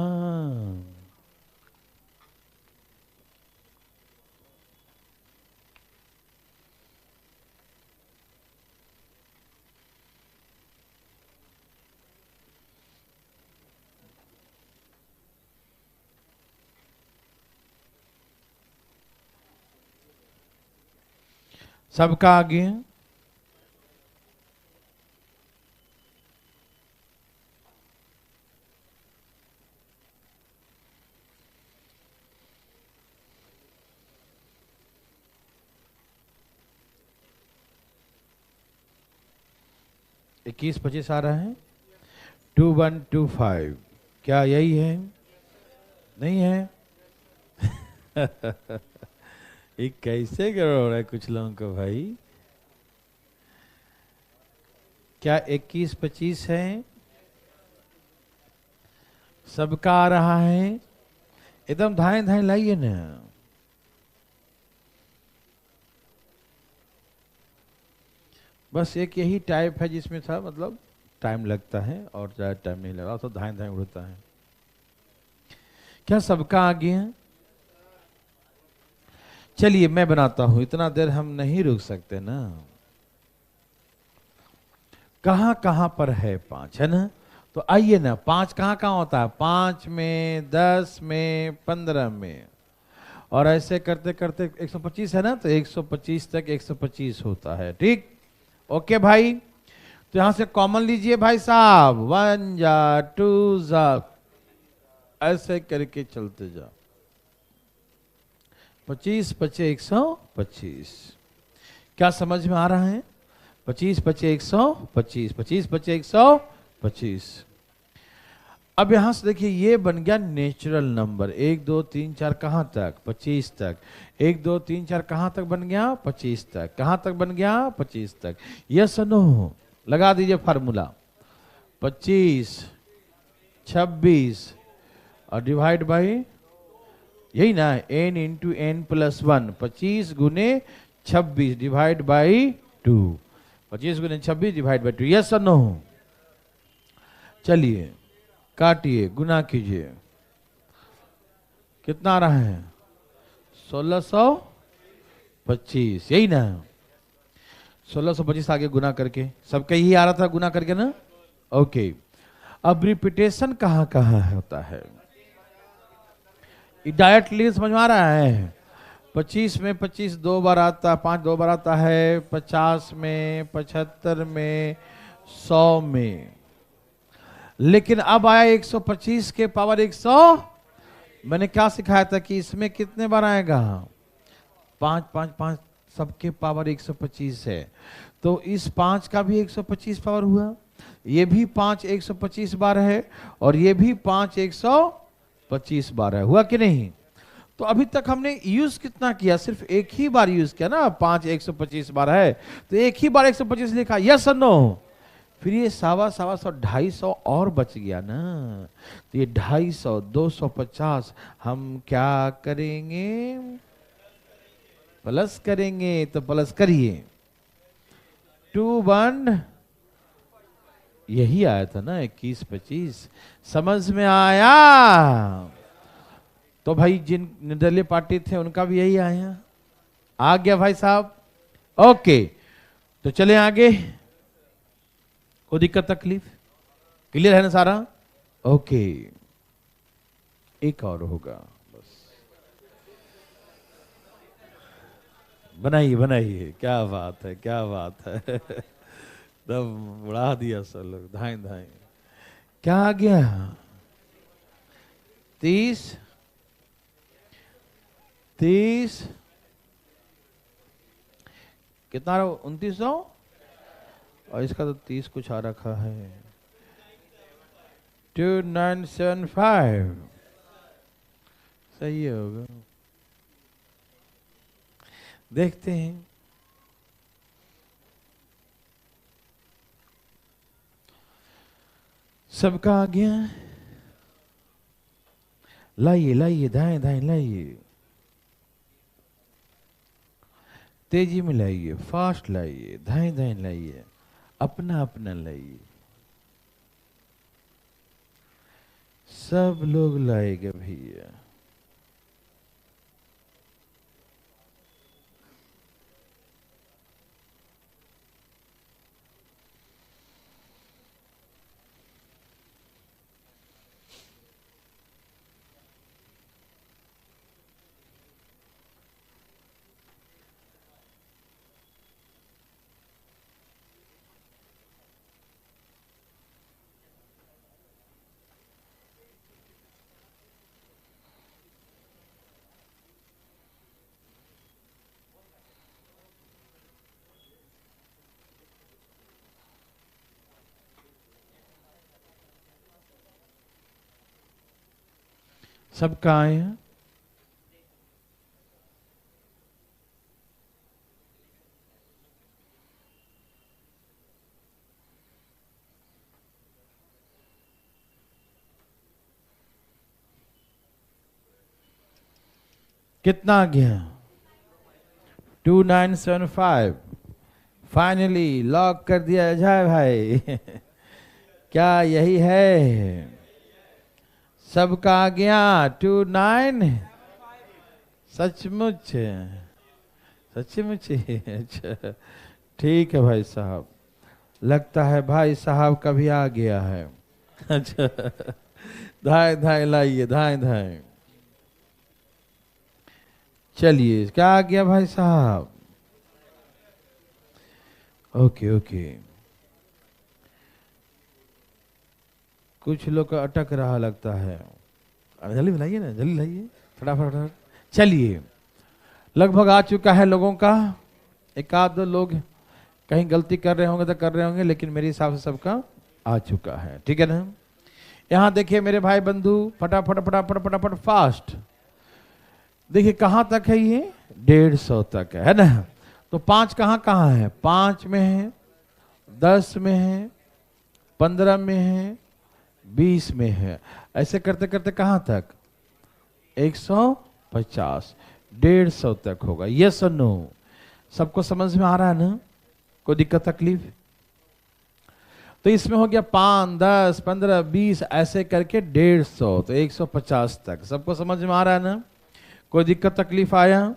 सबका आगे। इक्कीस 25 आ रहा है। 2125, क्या यही है? नहीं है? ये कैसे गड़बड़ हो रहा है कुछ लोगों को भाई। क्या 21 25 है? सबका आ रहा है? एकदम धाए धाए लाइए ना। बस एक यही टाइप है जिसमें था मतलब टाइम लगता है, और ज्यादा टाइम नहीं लगा तो धाए धाए उड़ता है। क्या सबका आ गया? चलिए मैं बनाता हूं, इतना देर हम नहीं रुक सकते ना। कहां कहां पर है 5, है ना। तो आइए ना, 5 कहां कहां होता है? 5 में, 10 में, 15 में, और ऐसे करते करते 125 है ना, तो 125 तक 125 होता है, ठीक। ओके भाई, तो यहां से कॉमन लीजिए भाई साहब, 1 जा 2 जा, ऐसे करके चलते जा। 25 बचे 125। क्या समझ में आ रहा है? 25 पचे 125, 25 पचे 125। अब यहां से देखिए ये बन गया नेचुरल नंबर। 1 2 3 4 कहां तक? 25 तक। 1 2 3 4 कहां तक बन गया? 25 तक। कहां तक बन गया? 25 तक। यस और नो? लगा दीजिए फार्मूला। 25 26 और डिवाइड बाई, यही ना, n इंटू n प्लस 1। 25 गुने 26 डिवाइड बाई 2। 25 गुने 26 डिवाइड बाई 2। यस और नो? चलिए काटिए, गुना कीजिए, कितना आ रहा है? 1625, यही ना? 1625 आगे गुना करके, सबका यही आ रहा था गुना करके ना? ओके। अब रिपीटेशन कहां कहां होता है? डायरेक्टली समझ में आ रहा है? 25 में 25 दो बार आता, 5 दो बार आता है, 50 में, 75 में, 100 में। लेकिन अब आया 125 के पावर 100। मैंने क्या सिखाया था कि इसमें कितने बार आएगा? 5 5 5, सबके पावर 125 है। तो इस 5 का भी 125 पावर हुआ, ये भी 5 125 बार है, और ये भी 5 125 बार है। हुआ कि नहीं? तो अभी तक हमने यूज कितना किया? सिर्फ एक ही बार यूज किया ना। 5 125 बार है तो एक ही बार 125 लिखा। यस और नो? फिर ये 125 250 और बच गया ना। तो ये 250 250 हम क्या करेंगे? प्लस करेंगे। तो प्लस करिए। 2 1, यही आया था ना 21 25। समझ में आया? तो भाई जिन निर्दलीय पार्टी थे उनका भी यही आया। आ गया भाई साहब? ओके, तो चले आगे। कोई दिक्कत तकलीफ? क्लियर है ना सारा? ओके, एक और होगा बस। बनाइए बनाइए, क्या बात है, क्या बात है। तब उड़ा दिया सब लोग, धाए धाए। क्या आ गया? 30 30, कितना? 2900। और इसका तो 30 कुछ आ रखा है। 2975 सही होगा। देखते हैं। सबका आ गया? लाइए लाइए, दाएं दाएं लाइए, तेजी में लाइए, फास्ट लाइए, दाएं दाएं लाइए, अपना अपना लाइए। सब लोग लाएगा भैया। सबका आए हैं? कितना आ गया? 2975 फाइनली लॉक कर दिया जाए भाई। क्या यही है? सबका आ गया 29? सचमुच? सचमुच? अच्छा, ठीक है भाई साहब, लगता है भाई साहब का भी आ गया है। अच्छा, धाए धाए लाइए, धाए धाए। चलिए, क्या आ गया भाई साहब? ओके ओके, कुछ लोग का अटक रहा लगता है। अरे जल्दी लाइए ना, जल्दी लाइए, फटाफट। चलिए, लगभग आ चुका है लोगों का। एक आध दो लोग कहीं गलती कर रहे होंगे तो कर रहे होंगे, लेकिन मेरे हिसाब से सबका आ चुका है, ठीक है ना। यहां देखिए मेरे भाई बंधु, फटाफट फटाफट फटाफट फास्ट देखिए कहां तक है ये, 150 तक है ना। तो 5 कहां कहां है, 5 में है, 10 में है, 15 में है, 20 में है, ऐसे करते करते कहां तक, 150, 150 तक होगा। यस और नो, सबको समझ में आ रहा है ना, कोई दिक्कत तकलीफ। तो इसमें हो गया 5, 10, 15, 20 ऐसे करके 150, तो 150 तक सबको समझ में आ रहा है ना। कोई दिक्कत तकलीफ आया,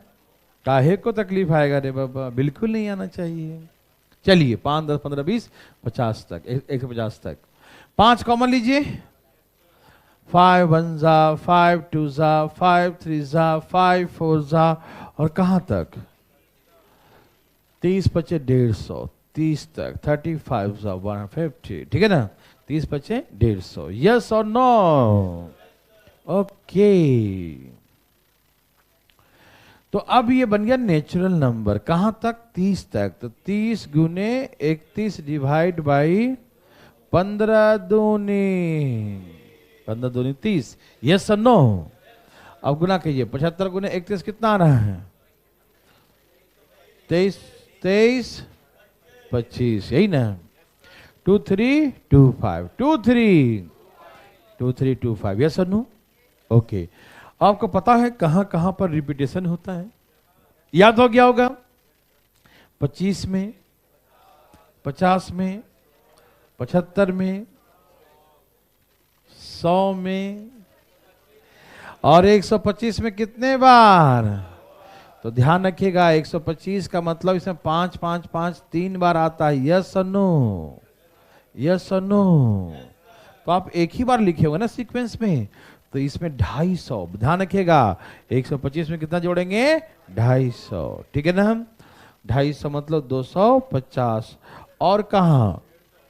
काहे को तकलीफ आएगा रे बाबा, बिल्कुल नहीं आना चाहिए। चलिए 5, 10, 15, 20, 50 तक, 150 तक। 5 कॉमन लीजिए, 5 1 जा, 5 2 जा, 5 3 जा, 5 4 जा, और कहां तक, 30 बचे 150, 30 तक, 35 जा 150, ठीक है ना। 30 बचे 150, यस और नो, ओके। तो अब ये बन गया नेचुरल नंबर, कहां तक, 30 तक। तो 30 गुने 31 डिवाइड बाई 15 दूनी, 15 दूनी 30, यस और नो। अब गुना कीजिए, 75 गुने 31 कितना आ रहा है, 23 23 25, यही ना। 2 3 2 5, 2 3 2 3 2 5, यस और नो, ओके। आपको पता है कहां कहां पर रिपीटेशन होता है, याद हो गया होगा, 25 में, 50 में, 75 में, 100 में, और 125 में कितने बार। तो ध्यान रखिएगा 125 का मतलब इसमें 5 5 5 3 बार आता है, यस और नो, यस और नो। तो आप एक ही बार लिखे होंगे ना सीक्वेंस में, तो इसमें 250, ध्यान रखिएगा 125 में कितना जोड़ेंगे, 250, ठीक है ना। 250 मतलब 250, और कहा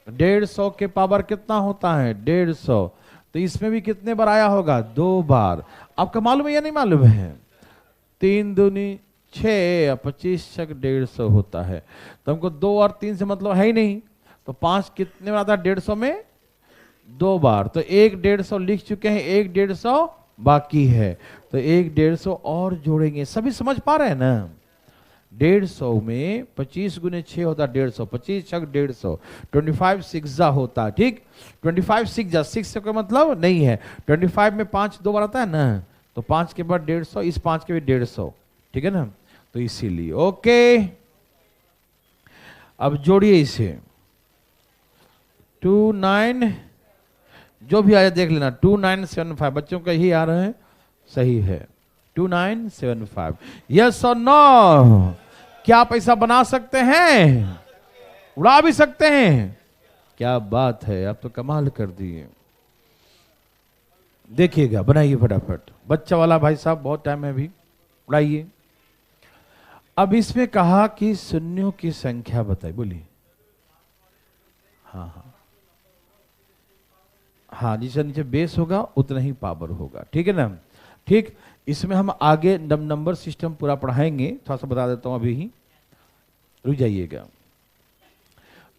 150 के पावर कितना होता है, 150, तो इसमें भी कितने बार आया होगा, 2 बार। आपका मालूम है या नहीं मालूम है, 3 दूनी 6, 25 तक 150 होता है। तो हमको 2 और 3 से मतलब है ही नहीं, तो 5 कितने बार आता है 150 में, 2 बार। तो 1 150 लिख चुके हैं, 1 150 बाकी है, तो 1 150 और जोड़ेंगे। सभी समझ पा रहे हैं ना। 150 में 25 गुने 6 होता है 150, 25 छक 150, 25 6 जा होता है, ठीक। 25 6 जा, 6 से कोई मतलब नहीं है। 25 में 5 2 बार आता है ना, तो 5 के बाद 150, इस 5 के भी 150, ठीक है ना। तो इसीलिए ओके। अब जोड़िए इसे, 2 9, जो भी आया देख लेना, 2975, बच्चों का ही आ रहा है, सही है 2975, यस और नो। क्या पैसा बना सकते हैं, उड़ा भी सकते हैं, क्या बात है, आप तो कमाल कर दिए। देखिएगा, बनाइए फटाफट, बच्चा वाला भाई साहब बहुत टाइम है अभी, उड़ाइए। अब इसमें कहा कि शून्यों की संख्या बताइए, बोलिए। हाँ हाँ हाँ, जिससे नीचे बेस होगा उतना ही पावर होगा, ठीक है ना। ठीक, इसमें हम आगे नंबर सिस्टम पूरा पढ़ाएंगे, थोड़ा सा बता देता हूं अभी ही, रुक जाइएगा।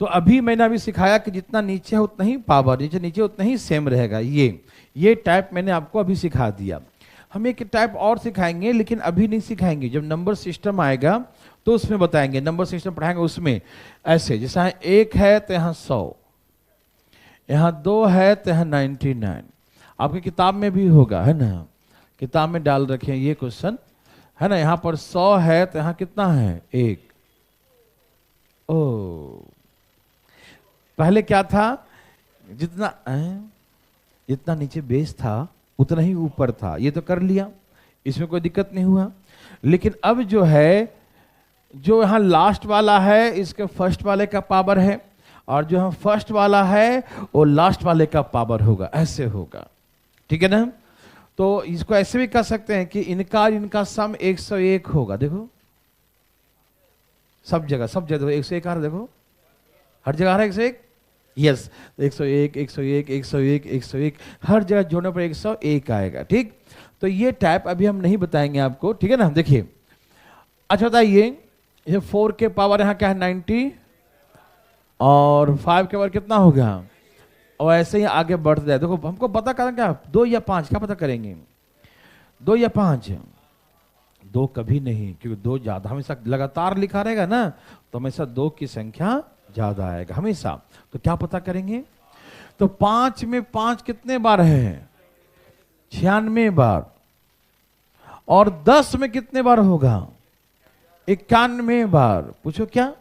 तो अभी मैंने अभी सिखाया कि जितना नीचे है उतना ही पावर, नीचे नीचे उतना ही सेम रहेगा। ये टाइप मैंने आपको अभी सिखा दिया। हम एक टाइप और सिखाएंगे, लेकिन अभी नहीं सिखाएंगे, जब नंबर सिस्टम आएगा तो उसमें बताएंगे। नंबर सिस्टम पढ़ाएंगे उसमें ऐसे, जैसा 1 है तो यहाँ 100, यहाँ 2 है तो यहाँ 99। आपकी किताब में भी होगा, है ना, किताब में डाल रखे हैं ये क्वेश्चन, है ना। यहाँ पर 100 है तो यहाँ कितना है, 1। ओ, पहले क्या था, जितना नीचे बेस था उतना ही ऊपर था, ये तो कर लिया, इसमें कोई दिक्कत नहीं हुआ। लेकिन अब जो है, जो यहाँ लास्ट वाला है इसके फर्स्ट वाले का पावर है, और जो यहाँ फर्स्ट वाला है वो लास्ट वाले का पावर होगा, ऐसे होगा, ठीक है ना। तो इसको ऐसे भी कह सकते हैं कि इनका सम 101 होगा। देखो सब जगह 101 आ रहा, देखो हर जगह आ रहा है 101, यस 101 101 101 101, हर जगह जोड़ने पर 101 आएगा, ठीक। तो ये टाइप अभी हम नहीं बताएंगे आपको, ठीक है ना। देखिए, अच्छा बताइए, ये 4 के पावर यहाँ क्या है, और 5 के बाद कितना होगा, और ऐसे ही आगे बढ़ते जाए। देखो हमको पता करें क्या, 2 या 5, क्या पता करेंगे, 2 या 5, 2 कभी नहीं, क्योंकि 2 ज्यादा, हमेशा लगातार लिखा रहेगा ना तो हमेशा 2 की संख्या ज्यादा आएगा हमेशा। तो क्या पता करेंगे, तो 5 में 5 कितने बार है, 96 बार, और 10 में कितने बार होगा, 91 बार। पूछो क्या,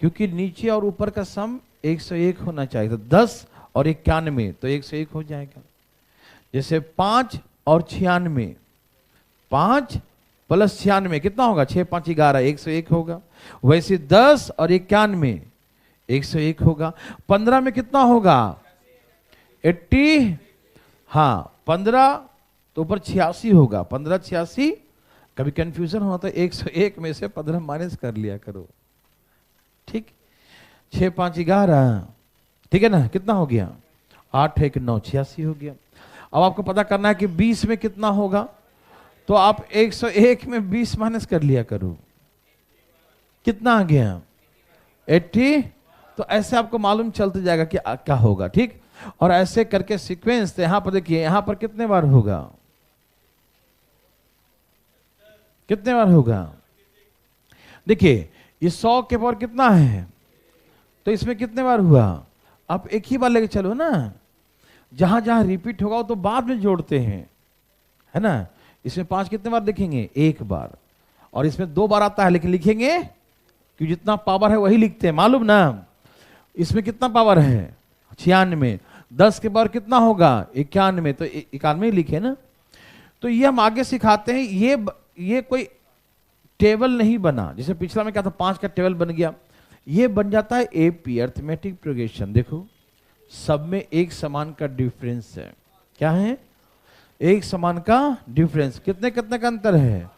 क्योंकि नीचे और ऊपर का सम 101 होना चाहिए, तो 10 और 91 तो 101 हो जाएगा। जैसे 5 और 96, 5 प्लस 96 कितना होगा, 6 5 11, 101 होगा। वैसे 10 और 91 101 होगा। 15 में कितना होगा, 80, हाँ 15 तो ऊपर 86 होगा, 15 86, कभी कंफ्यूजन हो तो 101 में से 15 माइनस कर लिया करो, ठीक। 6 5 11, ठीक है ना, कितना हो गया, 8 1 9 86 हो गया। अब आपको पता करना है कि 20 में कितना होगा, तो आप 101 में 20 माइनस कर लिया करो, कितना आ गया, 80। तो ऐसे आपको मालूम चलते जाएगा कि क्या होगा, ठीक। और ऐसे करके सीक्वेंस, तो यहां पर देखिए, यहां पर कितने बार होगा, कितने बार होगा, देखिए ये 100 के पावर कितना है, तो इसमें कितने बार हुआ, आप एक ही बार लेके चलो ना, जहां जहां रिपीट होगा वो तो बाद में जोड़ते हैं, है ना। इसमें 5 कितने बार लिखेंगे, 1 बार, और इसमें 2 बार आता है, लेकिन लिखेंगे कि जितना पावर है वही लिखते हैं, मालूम ना। इसमें कितना पावर है, 96, 10 के पावर कितना होगा, 91, तो 91 लिखे ना। तो ये हम आगे सिखाते हैं, ये कोई टेबल नहीं बना, जैसे पिछला में क्या था, 5 का टेबल बन गया, ये बन जाता है एपी, अरिथमेटिक प्रोग्रेशन। देखो सब में एक समान का डिफरेंस है, क्या है, एक समान का डिफरेंस, कितने कितने का अंतर है,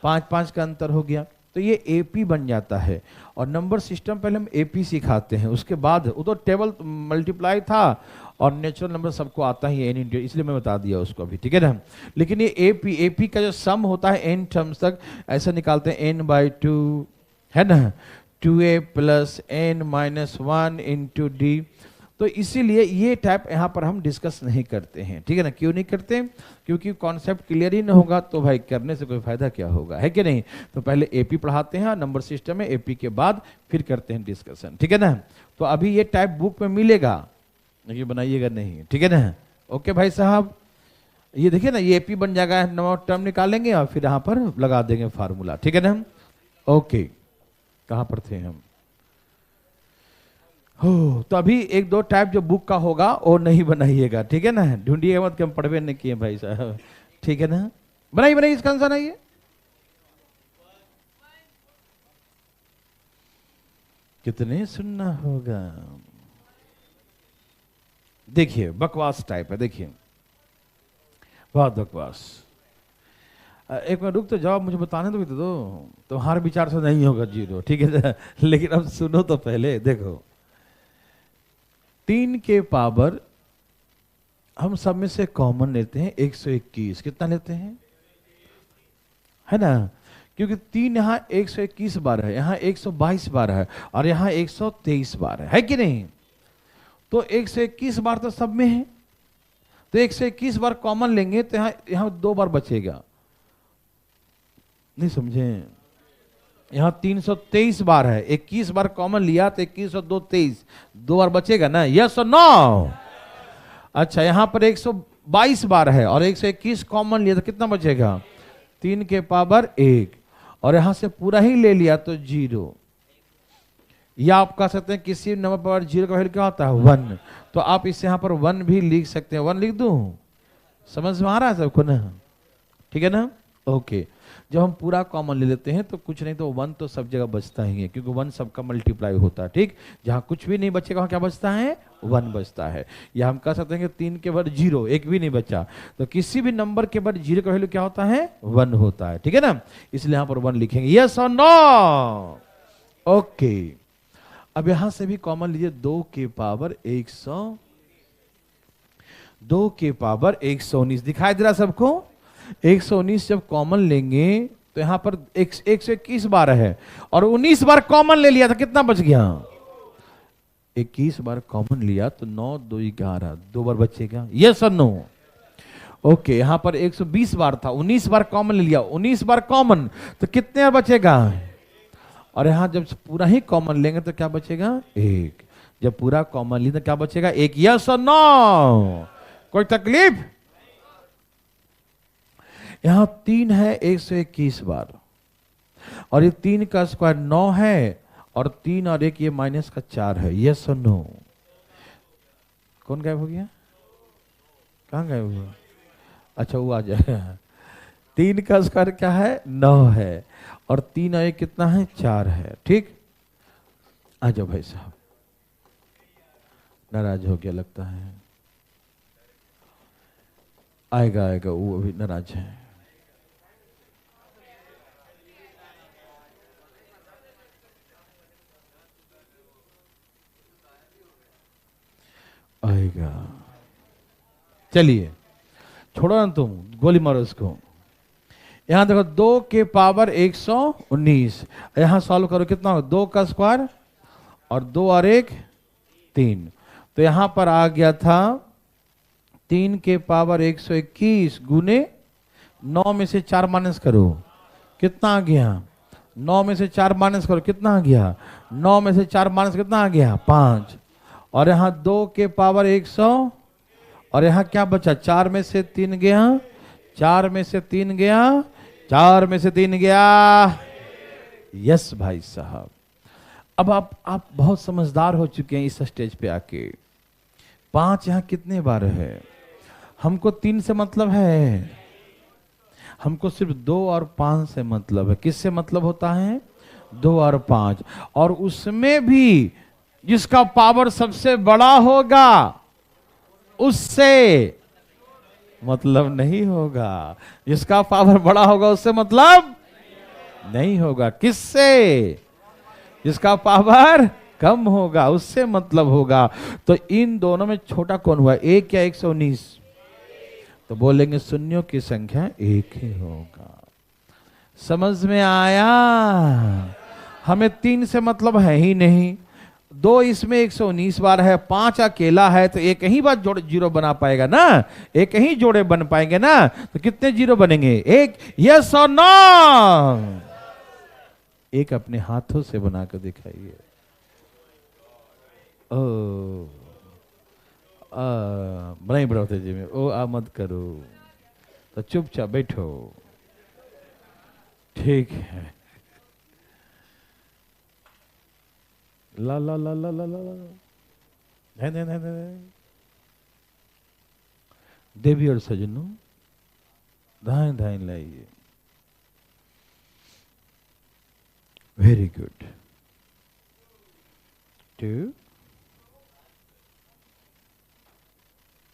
5 5 का अंतर हो गया, तो ये एपी बन जाता है। और नंबर सिस्टम पहले हम एपी सिखाते हैं, उसके बाद वो तो टेबल मल्टीप्लाई था, और नेचुरल नंबर सबको आता ही एन इंटू, इसलिए मैं बता दिया उसको अभी, ठीक है ना। लेकिन ये एपी का जो सम होता है एन टर्म्स तक, ऐसा निकालते हैं n/2, है ना, 2a + n - 1 × d। तो इसीलिए ये टाइप यहाँ पर हम डिस्कस नहीं करते हैं, ठीक है ना। क्यों नहीं करते, क्योंकि कॉन्सेप्ट क्लियर ही ना होगा तो भाई करने से कोई फायदा क्या होगा, है कि नहीं। तो पहले एपी पढ़ाते हैं, नंबर सिस्टम में एपी के बाद फिर करते हैं डिस्कशन, ठीक है ना। तो अभी ये टाइप बुक में मिलेगा, ये बनाइएगा नहीं, ठीक है ना। ओके भाई साहब, ये देखिए ना, ये एपी बन जाएगा, नंबर टर्म निकालेंगे और फिर यहाँ पर लगा देंगे फार्मूला, ठीक है ना। ओके, कहाँ पर थे हम, हो तो अभी 1 2 टाइप जो बुक का होगा वो नहीं बनाइएगा, ठीक है ना, ढूंढिएगा मत कि हम पढ़वे नहीं किए भाई साहब, ठीक है ना। बनाइए इसका आंसर आइए, कितने सुनना होगा, देखिए बकवास टाइप है, देखिए बहुत बकवास। एक मिनट रुक तो जाओ, मुझे बताने तो भी दो, तुम्हारे विचार से नहीं होगा 0, ठीक है। लेकिन अब सुनो तो पहले, देखो 3 के पावर हम सब में से कॉमन लेते हैं 121, कितना लेते हैं, है ना, क्योंकि 3 यहाँ 121 बार है, यहाँ 122 बार है, और यहाँ 123 बार है कि नहीं। तो 121 बार तो सब में है, तो 121 बार कॉमन लेंगे तो यहाँ 2 बार बचेगा, नहीं समझे, यहाँ 323 बार है, 21 बार कॉमन लिया तो 21 और 2 23, 2 बार बचेगा ना, यस और नो। अच्छा यहाँ पर 122 बार है और 121 कॉमन लिया तो कितना बचेगा, 3 के पावर 1, और यहां से पूरा ही ले लिया तो 0। या आप कह सकते हैं किसी नंबर पर 0 का वैल्यू क्या होता है, 1, तो आप इसे यहाँ पर 1 भी लिख सकते हैं, 1 लिख दूं, समझ में आ रहा है सबको ना, ठीक है ना। ओके, जब हम पूरा कॉमन ले लेते हैं तो कुछ नहीं तो 1 तो सब जगह बचता ही है, क्योंकि 1 सबका मल्टीप्लाई होता है, ठीक। जहां कुछ भी नहीं बचेगा वहां क्या बचता है, 1 बचता है। या हम कह सकते हैं कि 3 के बाद 0, एक भी नहीं बचा, तो किसी भी नंबर के बाद 0 का वैल्यू क्या होता है, 1 होता है, ठीक है ना। इसलिए यहां पर 1 लिखेंगे, यस और नो। ओके, अब यहां से भी कॉमन लीजिए, 2 के पावर 119 दिखाई दे रहा सबको। 119 जब कॉमन लेंगे तो यहां पर 121 बार है, और 19 बार कॉमन ले लिया था, कितना बच गया, 21 बार कॉमन लिया तो 9 2 11, 2 बार बचेगा, यस और नो? ओके, यहां पर 120 बार था, 19 बार कॉमन ले लिया, 19 बार कॉमन, तो कितने बार बचेगा? और यहां जब पूरा ही कॉमन लेंगे तो क्या बचेगा? 1। जब पूरा कॉमन ली तो क्या बचेगा? 1, यस और नो? कोई तकलीफ? यहां 3 है 121 बार, और ये 3 का स्क्वायर 9 है, और 3 और 1 ये माइनस का 4 है, यस और नो? कौन गायब हो गया? कहां गायब हुआ? अच्छा, वो आ जाएगा। 3 का स्क्वायर क्या है? 9 है, और 3 और 1 कितना है? 4 है। ठीक, आ जाओ भाई साहब। नाराज हो गया लगता है। आएगा आएगा, वो अभी नाराज है। आएगा, चलिए छोड़ो ना तुम, गोली मारो उसको। यहां देखो 2 के पावर 119, यहां सॉल्व करो, कितना हो? 2 का स्क्वायर और 2 और 1 3, तो यहां पर आ गया था 3 के पावर 121 गुने 9 में से 4 माइनस करो, कितना आ गया? 9 में से 4 माइनस करो, कितना आ गया? 9 में से 4 माइनस कितना आ गया? 5। और यहां 2 के पावर 100, और यहां क्या बचा? 4 में से 3 गया, 4 में से 3 गया, 4 में से 3 गया, यस भाई साहब। अब आप बहुत समझदार हो चुके हैं इस स्टेज पे आके। 5 यहां कितने बार है? हमको 3 से मतलब है, हमको सिर्फ 2 और 5 से मतलब है। किससे मतलब होता है? 2 और 5, और उसमें भी जिसका पावर सबसे बड़ा होगा उससे मतलब नहीं होगा, जिसका पावर बड़ा होगा उससे मतलब नहीं होगा। किससे? जिसका पावर कम होगा उससे मतलब होगा। तो इन दोनों में छोटा कौन हुआ? 1 या 119? तो बोलेंगे शून्यों की संख्या 1 ही होगा। समझ में आया? हमें 3 से मतलब है ही नहीं, 2 इसमें 119 बार है, 5 अकेला है, तो एक ही बार जोड़ जीरो बना पाएगा ना, एक ही जोड़े बन पाएंगे ना, तो कितने जीरो बनेंगे? 1, यस और नो? एक अपने हाथों से बनाकर दिखाइए। ओ बनाई बढ़ाते जी में ओ आ मत करो, तो चुपचाप बैठो, ठीक है? ला ला ला ला ला ला नहीं, देवी और सजनों धाएं धाएं लाइए। Very good. 2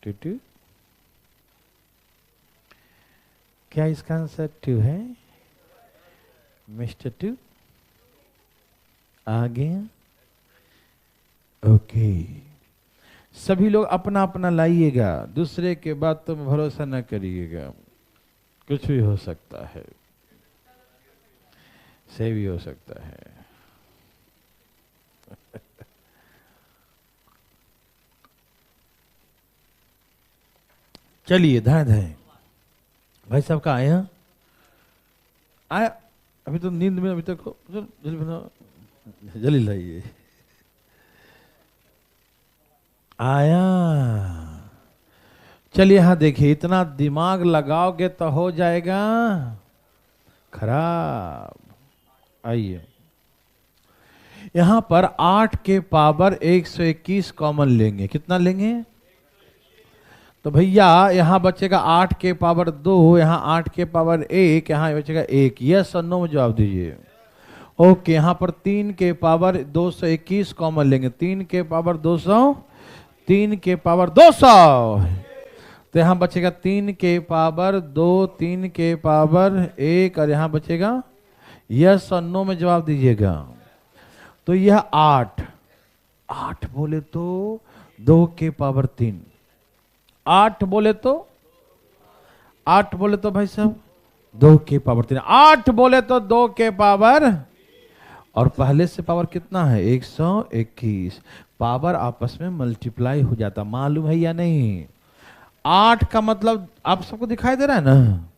2 2, क्या इसका आंसर 2 है? मिस्टर 2 आ गया। ओके, सभी लोग अपना अपना लाइएगा, दूसरे के बात तुम भरोसा न करिएगा, कुछ भी हो सकता है, सही भी हो सकता है। चलिए धाए धाए। भाई साहब का आया अभी तो नींद में, अभी तक जल्दी बनाओ, जल्दी लाइए। आया। चलिए यहां देखिए, इतना दिमाग लगाओगे तो हो जाएगा खराब। आइए, यहां पर 8 के पावर 121 कॉमन लेंगे, कितना लेंगे? तो भैया यहां बचेगा 8 के पावर 2, यहां 8 के पावर 1, यहां बचेगा 1, यस और नो में जवाब दीजिए। ओके, यहां पर 3 के पावर 221 कॉमन लेंगे, 3 के पावर 200, 3 के पावर 200, तो यहां बचेगा 3 के पावर 2, 3 के पावर 1, और यहां बचेगा यस और नो में जवाब दीजिएगा। तो यह 8 बोले तो 2 के पावर 3, 8 बोले तो भाई साहब 2 के पावर 3, 8 बोले तो 2 के पावर, और पहले से पावर कितना है 121। पावर आपस में मल्टीप्लाई हो जाता, मालूम है या नहीं? 8 का मतलब आप सबको दिखाई दे रहा है ना,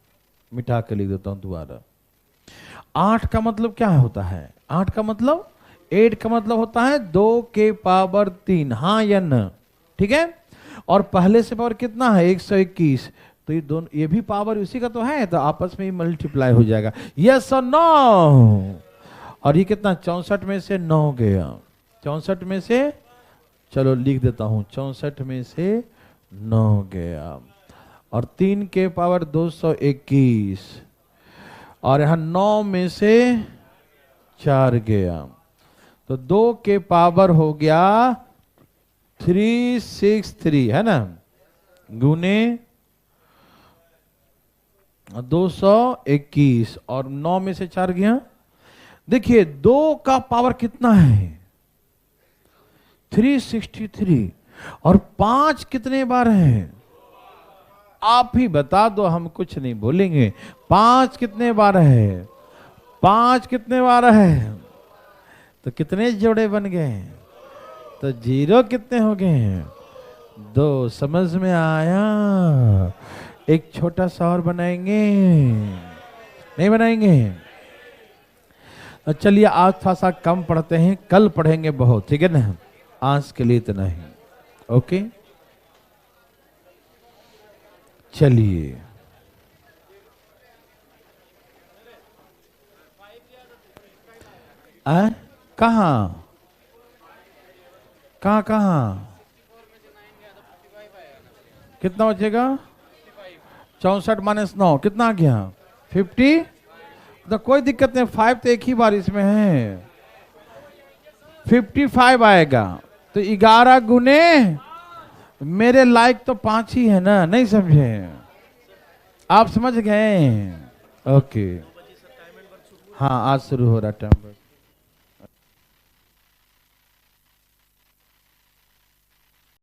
मिटा के लिख देता हूं दोबारा। 8 का मतलब क्या होता है? 8 का मतलब 8 का मतलब होता है 2 के पावर 3, हाँ या न? ठीक है। और पहले से पावर कितना है 121, तो ये दोनों, ये भी पावर उसी का तो है, तो आपस में ही मल्टीप्लाई हो जाएगा। यस और नो? और ये कितना 64 में से 9 गया, 64 में से, चलो लिख देता हूं, 64 में से 9 गया। और 3 के पावर 221, और यहां 9 में से 4 गया, तो 2 के पावर हो गया 363, है ना, गुने 221, और 9 में से 4 गया। देखिए 2 का पावर कितना है 363, और 5 कितने बार है? आप ही बता दो, हम कुछ नहीं बोलेंगे। 5 कितने बार है? 5 कितने बार है? तो कितने जोड़े बन गए? तो 0 कितने हो गए? 2। समझ में आया? एक छोटा सा और बनाएंगे, नहीं बनाएंगे? चलिए आज थोड़ा सा कम पढ़ते हैं, कल पढ़ेंगे बहुत, ठीक है ना? आज के लिए इतना ही, ओके। चलिए कहाँ कहाँ कहाँ कितना बचेगा? 64 माइनस 9 कितना आ गया? 50। तो कोई दिक्कत नहीं, 5 तो एक ही बार इसमें है, 55 आएगा। तो 11 गुने, मेरे लायक तो 5 ही है ना, नहीं समझे? आप समझ गए? ओके। हाँ आज शुरू हो रहा टाइम।